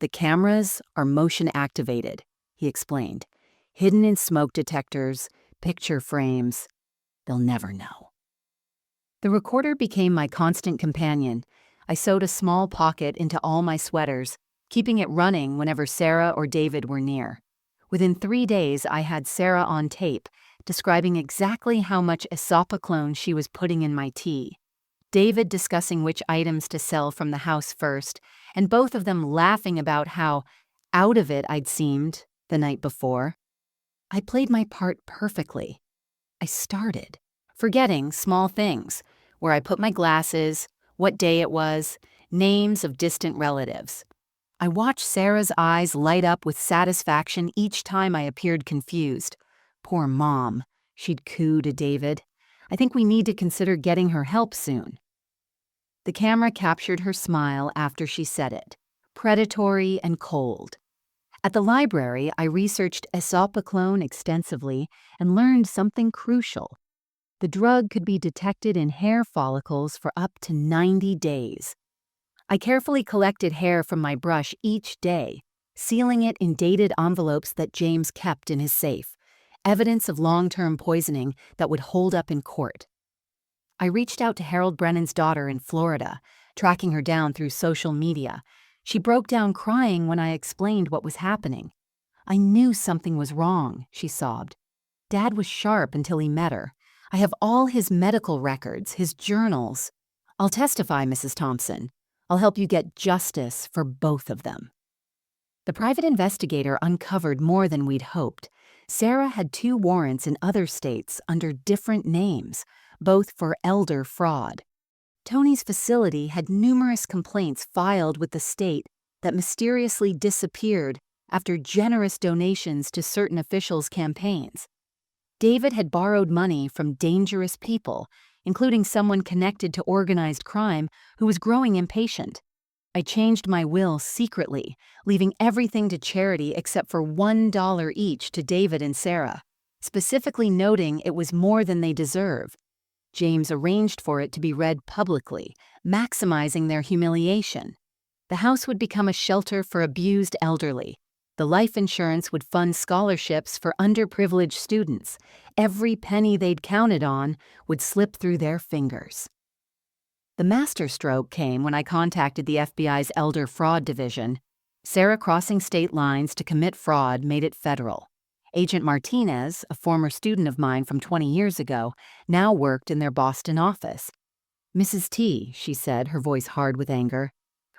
S1: "The cameras are motion activated," he explained, "hidden in smoke detectors, picture frames. They'll never know." The recorder became my constant companion. I sewed a small pocket into all my sweaters, keeping it running whenever Sarah or David were near. Within 3 days, I had Sarah on tape, describing exactly how much Esopiclone she was putting in my tea, David discussing which items to sell from the house first, and both of them laughing about how out of it I'd seemed the night before. I played my part perfectly. I started, forgetting small things, where I put my glasses, what day it was, names of distant relatives. I watched Sarah's eyes light up with satisfaction each time I appeared confused. "Poor Mom," she'd coo to David. "I think we need to consider getting her help soon." The camera captured her smile after she said it, predatory and cold. At the library, I researched Esopiclone extensively and learned something crucial. The drug could be detected in hair follicles for up to 90 days. I carefully collected hair from my brush each day, sealing it in dated envelopes that James kept in his safe, evidence of long-term poisoning that would hold up in court. I reached out to Harold Brennan's daughter in Florida, tracking her down through social media. She broke down crying when I explained what was happening. "I knew something was wrong," she sobbed. "Dad was sharp until he met her. I have all his medical records, his journals. I'll testify, Mrs. Thompson. I'll help you get justice for both of them." The private investigator uncovered more than we'd hoped. Sarah had 2 warrants in other states under different names, both for elder fraud. Tony's facility had numerous complaints filed with the state that mysteriously disappeared after generous donations to certain officials' campaigns. David had borrowed money from dangerous people, including someone connected to organized crime who was growing impatient. I changed my will secretly, leaving everything to charity except for $1 each to David and Sarah, specifically noting it was more than they deserve. James arranged for it to be read publicly, maximizing their humiliation. The house would become a shelter for abused elderly. The life insurance would fund scholarships for underprivileged students. Every penny they'd counted on would slip through their fingers. The masterstroke came when I contacted the FBI's Elder Fraud Division. Sarah crossing state lines to commit fraud made it federal. Agent Martinez, a former student of mine from 20 years ago, now worked in their Boston office. "Mrs. T," she said, her voice hard with anger,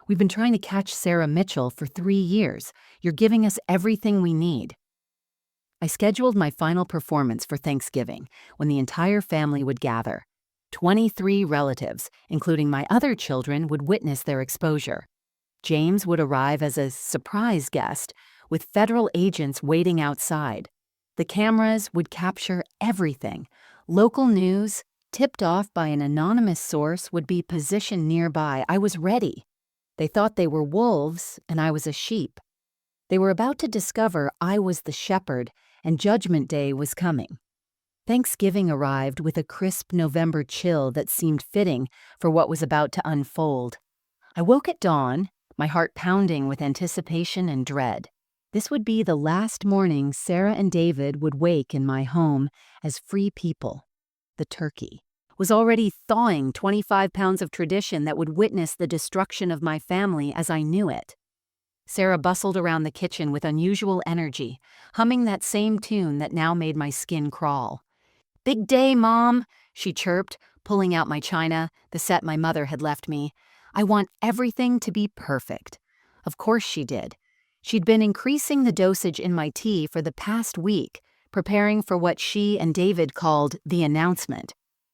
S1: "we've been trying to catch Sarah Mitchell for 3 years. You're giving us everything we need." I scheduled my final performance for Thanksgiving, when the entire family would gather. 23 relatives, including my other children, would witness their exposure. James would arrive as a surprise guest, with federal agents waiting outside. The cameras would capture everything. Local news, tipped off by an anonymous source, would be positioned nearby. I was ready. They thought they were wolves, and I was a sheep. They were about to discover I was the shepherd, and Judgment Day was coming. Thanksgiving arrived with a crisp November chill that seemed fitting for what was about to unfold. I woke at dawn, my heart pounding with anticipation and dread. This would be the last morning Sarah and David would wake in my home as free people. The turkey was already thawing 25 pounds of tradition that would witness the destruction of my family as I knew it. Sarah bustled around the kitchen with unusual energy, humming that same tune that now made my skin crawl. "Big day, Mom," she chirped, pulling out my china, the set my mother had left me. "I want everything to be perfect." Of course she did. She'd been increasing the dosage in my tea for the past week, preparing for what she and David called the announcement,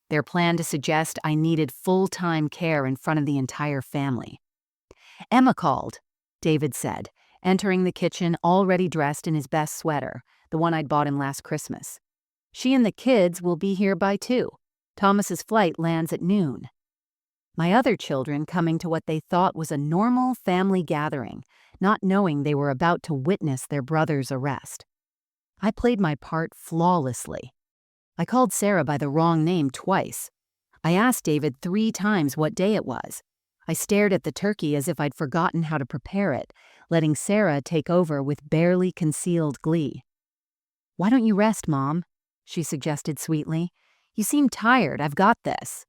S1: their plan to suggest I needed full-time care in front of the entire family. "Emma called," David said, entering the kitchen already dressed in his best sweater, the one I'd bought him last Christmas. "She and the kids will be here by 2. Thomas's flight lands at noon." My other children coming to what they thought was a normal family gathering, not knowing they were about to witness their brother's arrest. I played my part flawlessly. I called Sarah by the wrong name twice. I asked David 3 times what day it was. I stared at the turkey as if I'd forgotten how to prepare it, letting Sarah take over with barely concealed glee. "Why don't you rest, Mom?" she suggested sweetly. "You seem tired. I've got this."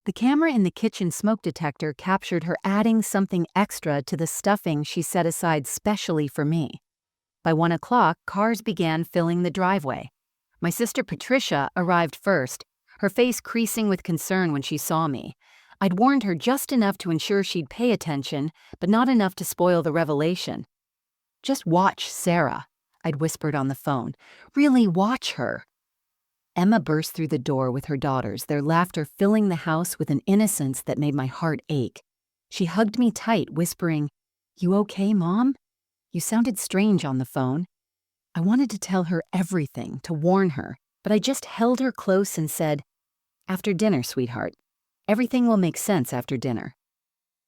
S1: The camera in the kitchen smoke detector captured her adding something extra to the stuffing she set aside specially for me. By 1 o'clock, cars began filling the driveway. My sister Patricia arrived first, her face creasing with concern when she saw me. I'd warned her just enough to ensure she'd pay attention, but not enough to spoil the revelation. "Just watch Sarah," I'd whispered on the phone. "Really watch her." Emma burst through the door with her daughters, their laughter filling the house with an innocence that made my heart ache. She hugged me tight, whispering, "You okay, Mom? You sounded strange on the phone." I wanted to tell her everything, to warn her, but I just held her close and said, "After dinner, sweetheart. Everything will make sense after dinner."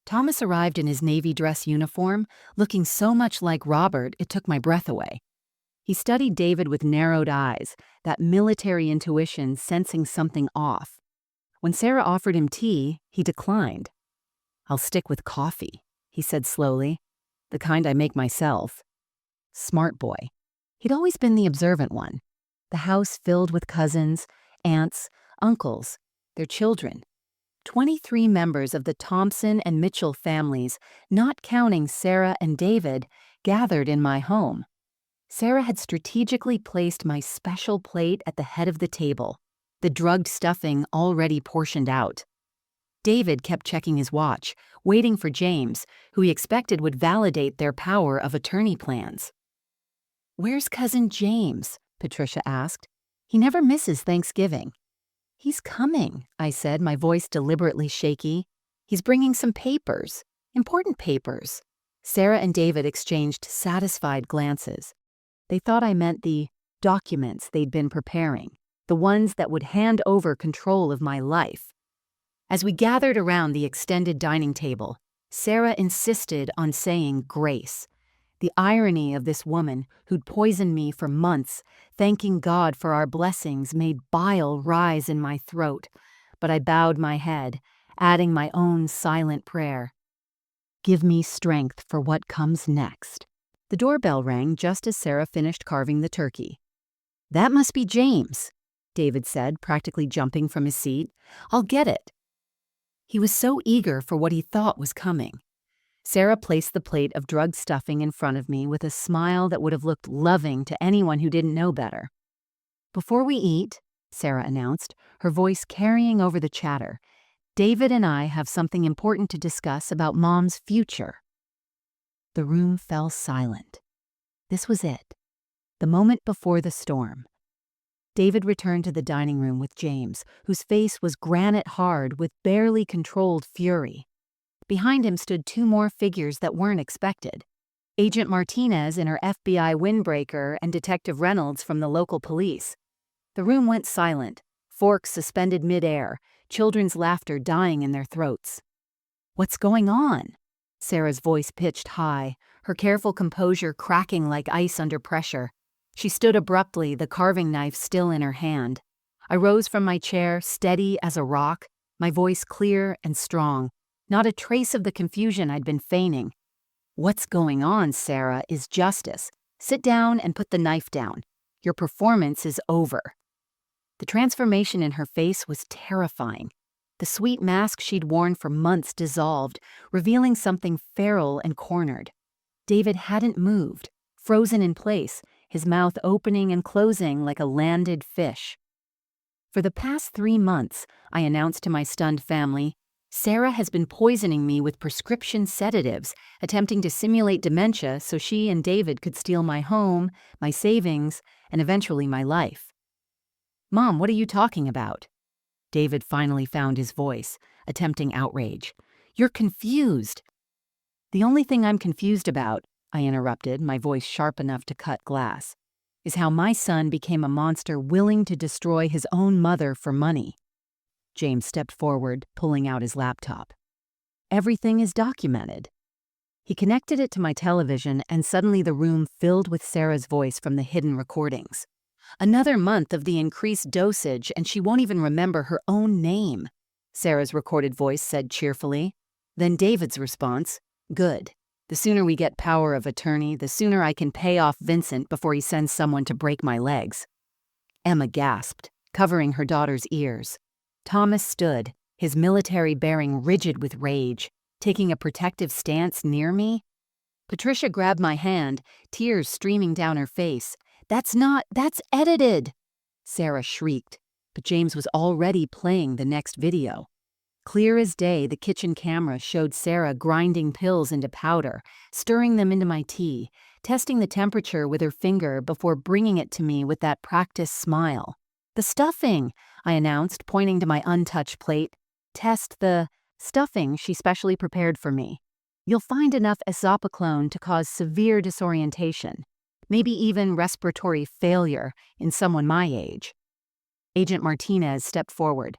S1: Thomas arrived in his Navy dress uniform, looking so much like Robert it took my breath away. He studied David with narrowed eyes, that military intuition sensing something off. When Sarah offered him tea, he declined. "I'll stick with coffee," he said slowly, "the kind I make myself." Smart boy. He'd always been the observant one. The house filled with cousins, aunts, uncles, their children. 23 members of the Thompson and Mitchell families, not counting Sarah and David, gathered in my home. Sarah had strategically placed my special plate at the head of the table, the drugged stuffing already portioned out. David kept checking his watch, waiting for James, who he expected would validate their power of attorney plans. "Where's Cousin James?" Patricia asked. "He never misses Thanksgiving." "He's coming," I said, my voice deliberately shaky. "He's bringing some papers, important papers." Sarah and David exchanged satisfied glances. They thought I meant the documents they'd been preparing, the ones that would hand over control of my life. As we gathered around the extended dining table, Sarah insisted on saying grace. The irony of this woman who'd poisoned me for months, thanking God for our blessings, made bile rise in my throat, but I bowed my head, adding my own silent prayer. "Give me strength for what comes next." The doorbell rang just as Sarah finished carving the turkey. "That must be James," David said, practically jumping from his seat. "I'll get it." He was so eager for what he thought was coming. Sarah placed the plate of drugged stuffing in front of me with a smile that would have looked loving to anyone who didn't know better. "Before we eat," Sarah announced, her voice carrying over the chatter, "David and I have something important to discuss about Mom's future." The room fell silent. This was it. The moment before the storm. David returned to the dining room with James, whose face was granite hard with barely controlled fury. Behind him stood two more figures that weren't expected. Agent Martinez in her FBI windbreaker and Detective Reynolds from the local police. The room went silent, forks suspended midair, children's laughter dying in their throats. "What's going on?" Sarah's voice pitched high, her careful composure cracking like ice under pressure. She stood abruptly, the carving knife still in her hand. I rose from my chair, steady as a rock, my voice clear and strong, not a trace of the confusion I'd been feigning. "What's going on, Sarah, is justice. Sit down and put the knife down. Your performance is over." The transformation in her face was terrifying. The sweet mask she'd worn for months dissolved, revealing something feral and cornered. David hadn't moved, frozen in place, his mouth opening and closing like a landed fish. "For the past 3 months," I announced to my stunned family, "Sarah has been poisoning me with prescription sedatives, attempting to simulate dementia so she and David could steal my home, my savings, and eventually my life." "Mom, what are you talking about?" David finally found his voice, attempting outrage. "You're confused." "The only thing I'm confused about," I interrupted, my voice sharp enough to cut glass, "is how my son became a monster willing to destroy his own mother for money." James stepped forward, pulling out his laptop. "Everything is documented." He connected it to my television, and suddenly the room filled with Sarah's voice from the hidden recordings. "Another month of the increased dosage, and she won't even remember her own name," Sarah's recorded voice said cheerfully. Then David's response, "Good. The sooner we get power of attorney, the sooner I can pay off Vincent before he sends someone to break my legs." Emma gasped, covering her daughter's ears. Thomas stood, his military bearing rigid with rage, taking a protective stance near me. Patricia grabbed my hand, tears streaming down her face. That's edited!" Sarah shrieked, but James was already playing the next video. Clear as day, the kitchen camera showed Sarah grinding pills into powder, stirring them into my tea, testing the temperature with her finger before bringing it to me with that practiced smile. "The stuffing," I announced, pointing to my untouched plate. "Test the stuffing she specially prepared for me. You'll find enough azopiclone to cause severe disorientation, maybe even respiratory failure in someone my age." Agent Martinez stepped forward.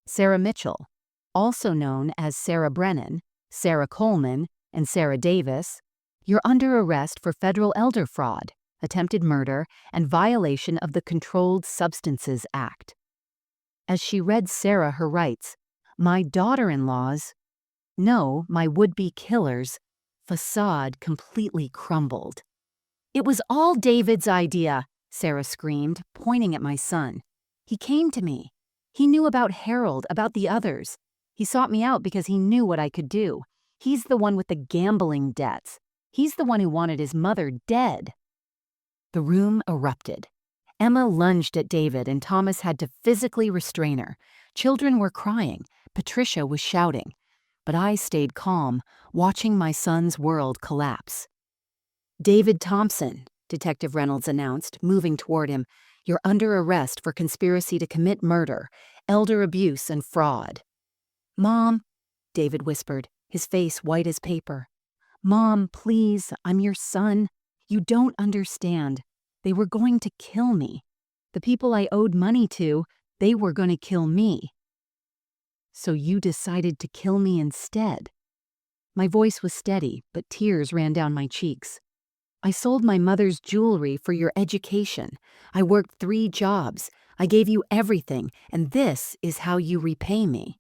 S1: "Sarah Mitchell, also known as Sarah Brennan, Sarah Coleman, and Sarah Davis, you're under arrest for federal elder fraud, attempted murder, and violation of the Controlled Substances Act." As she read Sarah her rights, my daughter-in-law's, no, my would-be killer's, facade completely crumbled. "It was all David's idea," Sarah screamed, pointing at my son. "He came to me. He knew about Harold, about the others. He sought me out because he knew what I could do. He's the one with the gambling debts. He's the one who wanted his mother dead." The room erupted. Emma lunged at David, and Thomas had to physically restrain her. Children were crying. Patricia was shouting. But I stayed calm, watching my son's world collapse. "David Thompson," Detective Reynolds announced, moving toward him, "you're under arrest for conspiracy to commit murder, elder abuse, and fraud." "Mom," David whispered, his face white as paper. "Mom, please, I'm your son. You don't understand. They were going to kill me. The people I owed money to, they were going to kill me." "So you decided to kill me instead?" My voice was steady, but tears ran down my cheeks. "I sold my mother's jewelry for your education. I worked 3 jobs. I gave you everything, and this is how you repay me."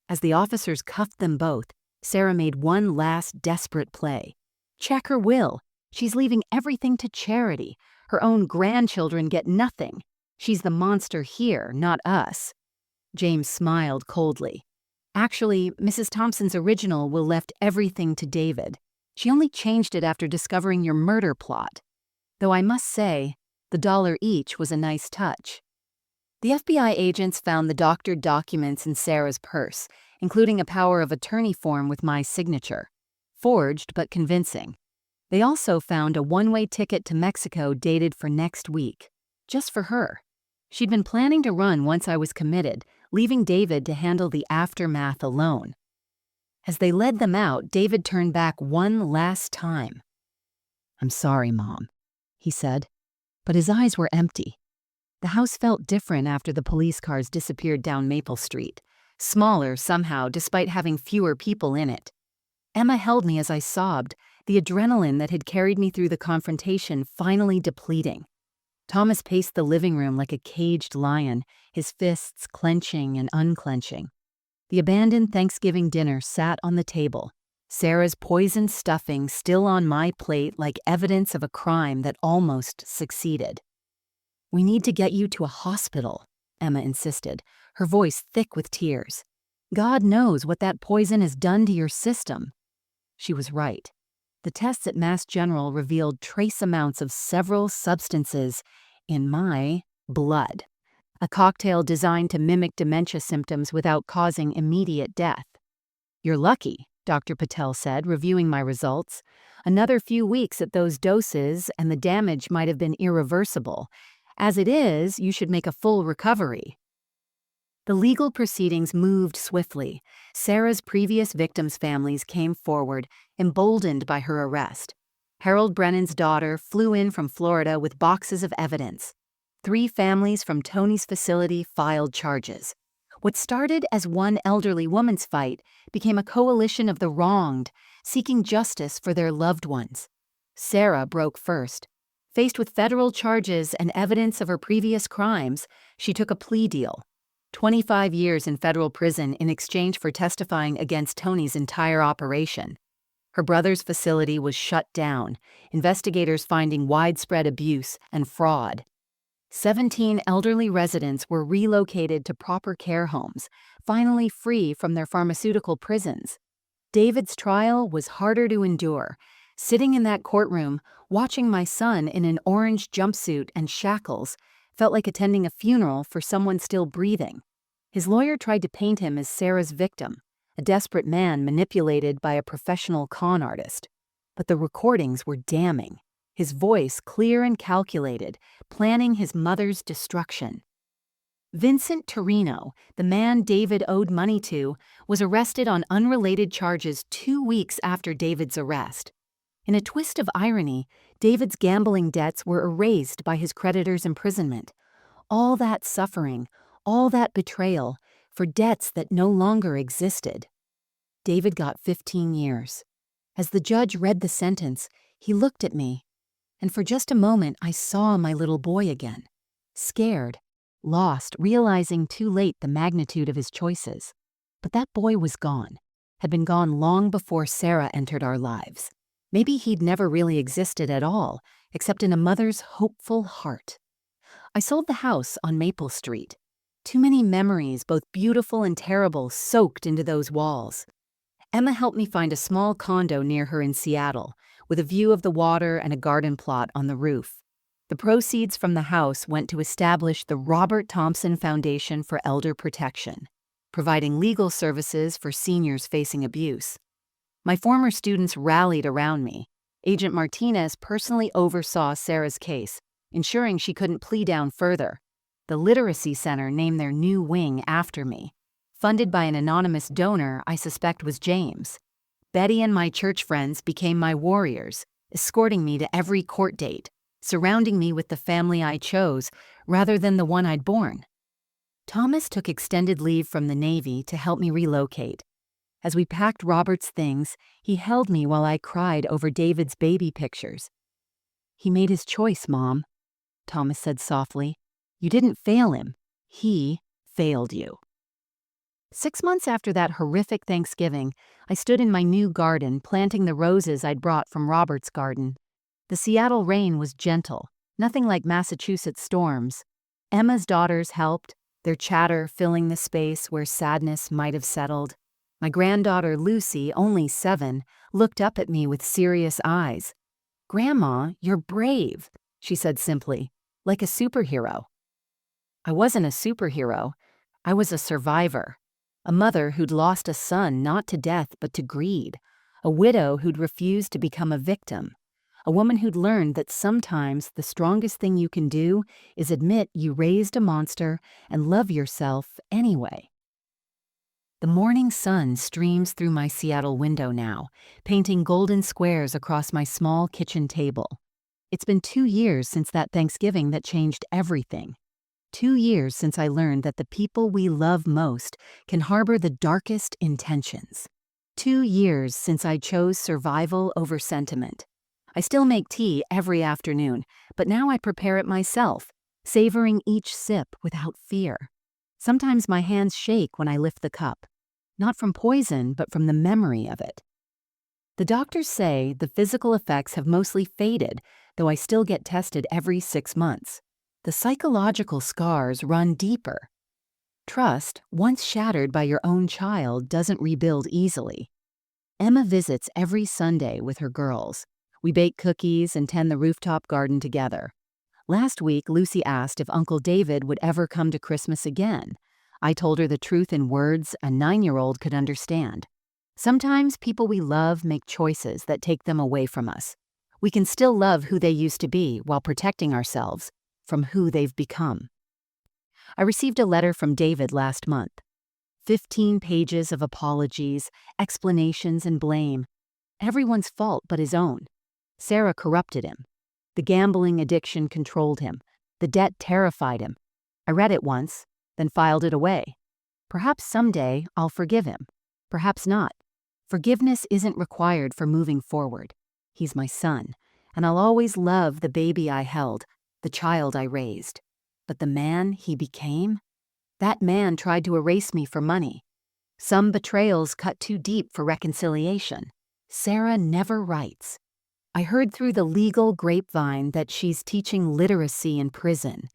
S1: As the officers cuffed them both, Sarah made one last desperate play. Check her will. She's leaving everything to charity. Her own grandchildren get nothing. She's the monster here, not us. James smiled coldly. Actually, Mrs. Thompson's original will left everything to David. She only changed it after discovering your murder plot. Though I must say, the $1 each was a nice touch. The FBI agents found the doctored documents in Sarah's purse, including a power of attorney form with my signature. Forged but convincing. They also found a one-way ticket to Mexico dated for next week. Just for her. She'd been planning to run once I was committed, leaving David to handle the aftermath alone. As they led them out, David turned back one last time. "I'm sorry, Mom," he said, but his eyes were empty. The house felt different after the police cars disappeared down Maple Street, smaller somehow despite having fewer people in it. Emma held me as I sobbed, the adrenaline that had carried me through the confrontation finally depleting. Thomas paced the living room like a caged lion, his fists clenching and unclenching. The abandoned Thanksgiving dinner sat on the table, Sarah's poisoned stuffing still on my plate like evidence of a crime that almost succeeded. "We need to get you to a hospital," Emma insisted, her voice thick with tears. "God knows what that poison has done to your system." She was right. The tests at Mass General revealed trace amounts of several substances in my blood, a cocktail designed to mimic dementia symptoms without causing immediate death. "You're lucky," Dr. Patel said, reviewing my results. "Another few weeks at those doses and the damage might have been irreversible. As it is, you should make a full recovery." The legal proceedings moved swiftly. Sarah's previous victims' families came forward, emboldened by her arrest. Harold Brennan's daughter flew in from Florida with boxes of evidence. 3 families from Tony's facility filed charges. What started as one elderly woman's fight became a coalition of the wronged, seeking justice for their loved ones. Sarah broke first. Faced with federal charges and evidence of her previous crimes, she took a plea deal. 25 years in federal prison in exchange for testifying against Tony's entire operation. Her brother's facility was shut down, investigators finding widespread abuse and fraud. 17 elderly residents were relocated to proper care homes, finally free from their pharmaceutical prisons. David's trial was harder to endure. Sitting in that courtroom, watching my son in an orange jumpsuit and shackles, felt like attending a funeral for someone still breathing. His lawyer tried to paint him as Sarah's victim, a desperate man manipulated by a professional con artist. But the recordings were damning, his voice clear and calculated, planning his mother's destruction. Vincent Torino, the man David owed money to, was arrested on unrelated charges 2 weeks after David's arrest. In a twist of irony, David's gambling debts were erased by his creditor's imprisonment. All that suffering, all that betrayal, for debts that no longer existed. David got 15 years. As the judge read the sentence, he looked at me, and for just a moment I saw my little boy again. Scared, lost, realizing too late the magnitude of his choices. But that boy was gone, had been gone long before Sarah entered our lives. Maybe he'd never really existed at all, except in a mother's hopeful heart. I sold the house on Maple Street. Too many memories, both beautiful and terrible, soaked into those walls. Emma helped me find a small condo near her in Seattle, with a view of the water and a garden plot on the roof. The proceeds from the house went to establish the Robert Thompson Foundation for Elder Protection, providing legal services for seniors facing abuse. My former students rallied around me. Agent Martinez personally oversaw Sarah's case, ensuring she couldn't plea down further. The Literacy Center named their new wing after me. Funded by an anonymous donor I suspect was James. Betty and my church friends became my warriors, escorting me to every court date, surrounding me with the family I chose rather than the one I'd borne. Thomas took extended leave from the Navy to help me relocate. As we packed Robert's things, he held me while I cried over David's baby pictures. "He made his choice, Mom," Thomas said softly. "You didn't fail him. He failed you." 6 months after that horrific Thanksgiving, I stood in my new garden planting the roses I'd brought from Robert's garden. The Seattle rain was gentle, nothing like Massachusetts storms. Emma's daughters helped, their chatter filling the space where sadness might have settled. My granddaughter Lucy, only 7, looked up at me with serious eyes. "Grandma, you're brave," she said simply, like a superhero. I wasn't a superhero. I was a survivor. A mother who'd lost a son not to death but to greed. A widow who'd refused to become a victim. A woman who'd learned that sometimes the strongest thing you can do is admit you raised a monster and love yourself anyway. The morning sun streams through my Seattle window now, painting golden squares across my small kitchen table. It's been 2 years since that Thanksgiving that changed everything. 2 years since I learned that the people we love most can harbor the darkest intentions. 2 years since I chose survival over sentiment. I still make tea every afternoon, but now I prepare it myself, savoring each sip without fear. Sometimes my hands shake when I lift the cup, not from poison, but from the memory of it. The doctors say the physical effects have mostly faded, though I still get tested every 6 months. The psychological scars run deeper. Trust, once shattered by your own child, doesn't rebuild easily. Emma visits every Sunday with her girls. We bake cookies and tend the rooftop garden together. Last week, Lucy asked if Uncle David would ever come to Christmas again. I told her the truth in words a 9-year-old could understand. Sometimes people we love make choices that take them away from us. We can still love who they used to be while protecting ourselves from who they've become. I received a letter from David last month. 15 pages of apologies, explanations, and blame. Everyone's fault but his own. Sarah corrupted him. The gambling addiction controlled him. The debt terrified him. I read it once, then filed it away. Perhaps someday I'll forgive him. Perhaps not. Forgiveness isn't required for moving forward. He's my son, and I'll always love the baby I held, the child I raised. But the man he became? That man tried to erase me for money. Some betrayals cut too deep for reconciliation. Sarah never writes. I heard through the legal grapevine that she's teaching literacy in prison,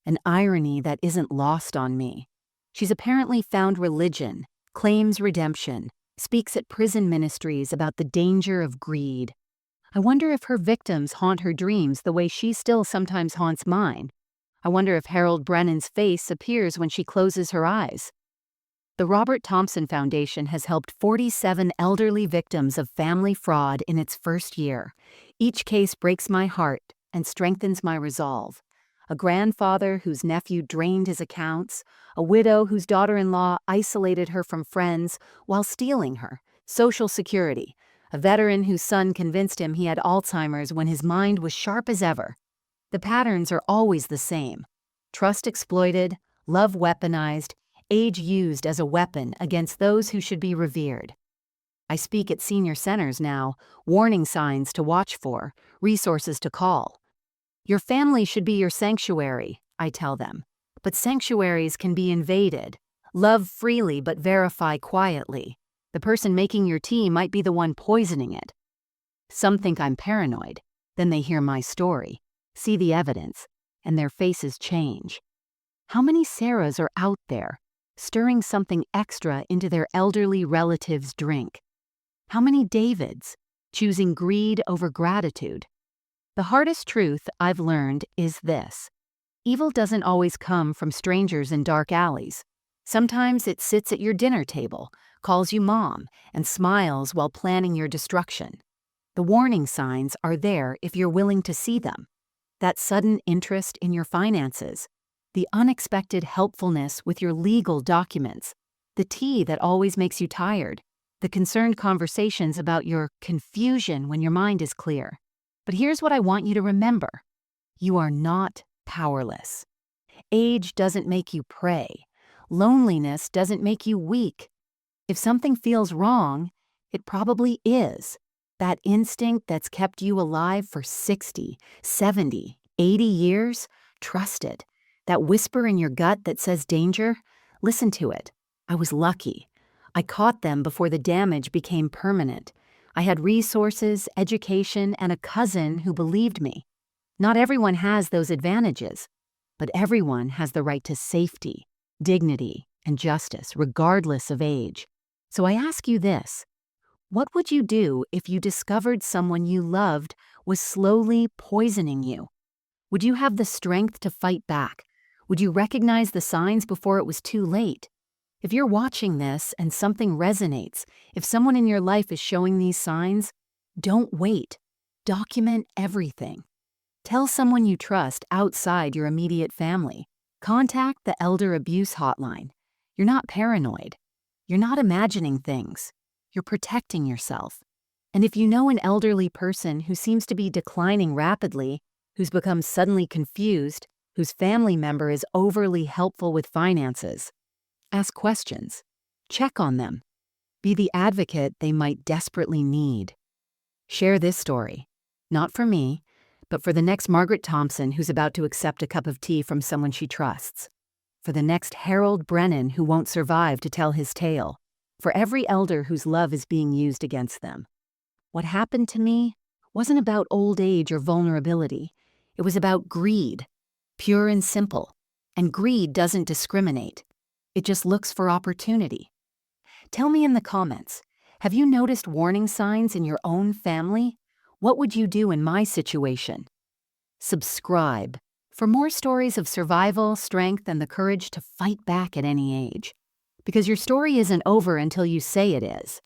S1: an irony that isn't lost on me. She's apparently found religion, claims redemption, speaks at prison ministries about the danger of greed. I wonder if her victims haunt her dreams the way she still sometimes haunts mine. I wonder if Harold Brennan's face appears when she closes her eyes. The Robert Thompson Foundation has helped 47 elderly victims of family fraud in its first year. Each case breaks my heart and strengthens my resolve. A grandfather whose nephew drained his accounts, a widow whose daughter-in-law isolated her from friends while stealing her Social Security, a veteran whose son convinced him he had Alzheimer's when his mind was sharp as ever. The patterns are always the same. Trust exploited, love weaponized, age used as a weapon against those who should be revered. I speak at senior centers now, warning signs to watch for, resources to call. Your family should be your sanctuary, I tell them. But sanctuaries can be invaded. Love freely but verify quietly. The person making your tea might be the one poisoning it. Some think I'm paranoid. Then they hear my story, see the evidence, and their faces change. How many Sarahs are out there, stirring something extra into their elderly relatives' drink? How many Davids, choosing greed over gratitude? The hardest truth I've learned is this. Evil doesn't always come from strangers in dark alleys. Sometimes it sits at your dinner table, calls you mom, and smiles while planning your destruction. The warning signs are there if you're willing to see them. That sudden interest in your finances, the unexpected helpfulness with your legal documents, the tea that always makes you tired, the concerned conversations about your confusion when your mind is clear. But here's what I want you to remember. You are not powerless. Age doesn't make you prey. Loneliness doesn't make you weak. If something feels wrong, it probably is. That instinct that's kept you alive for 60, 70, 80 years, trust it. That whisper in your gut that says danger, listen to it. I was lucky. I caught them before the damage became permanent. I had resources, education, and a cousin who believed me. Not everyone has those advantages, but everyone has the right to safety, dignity, and justice, regardless of age. So I ask you this: what would you do if you discovered someone you loved was slowly poisoning you? Would you have the strength to fight back? Would you recognize the signs before it was too late? If you're watching this and something resonates, if someone in your life is showing these signs, don't wait. Document everything. Tell someone you trust outside your immediate family. Contact the Elder Abuse Hotline. You're not paranoid. You're not imagining things. You're protecting yourself. And if you know an elderly person who seems to be declining rapidly, who's become suddenly confused, whose family member is overly helpful with finances, ask questions. Check on them. Be the advocate they might desperately need. Share this story, not for me, but for the next Margaret Thompson who's about to accept a cup of tea from someone she trusts. For the next Harold Brennan who won't survive to tell his tale. For every elder whose love is being used against them. What happened to me wasn't about old age or vulnerability. It was about greed, pure and simple. And greed doesn't discriminate. It just looks for opportunity. Tell me in the comments, have you noticed warning signs in your own family? What would you do in my situation? Subscribe for more stories of survival, strength, and the courage to fight back at any age. Because your story isn't over until you say it is.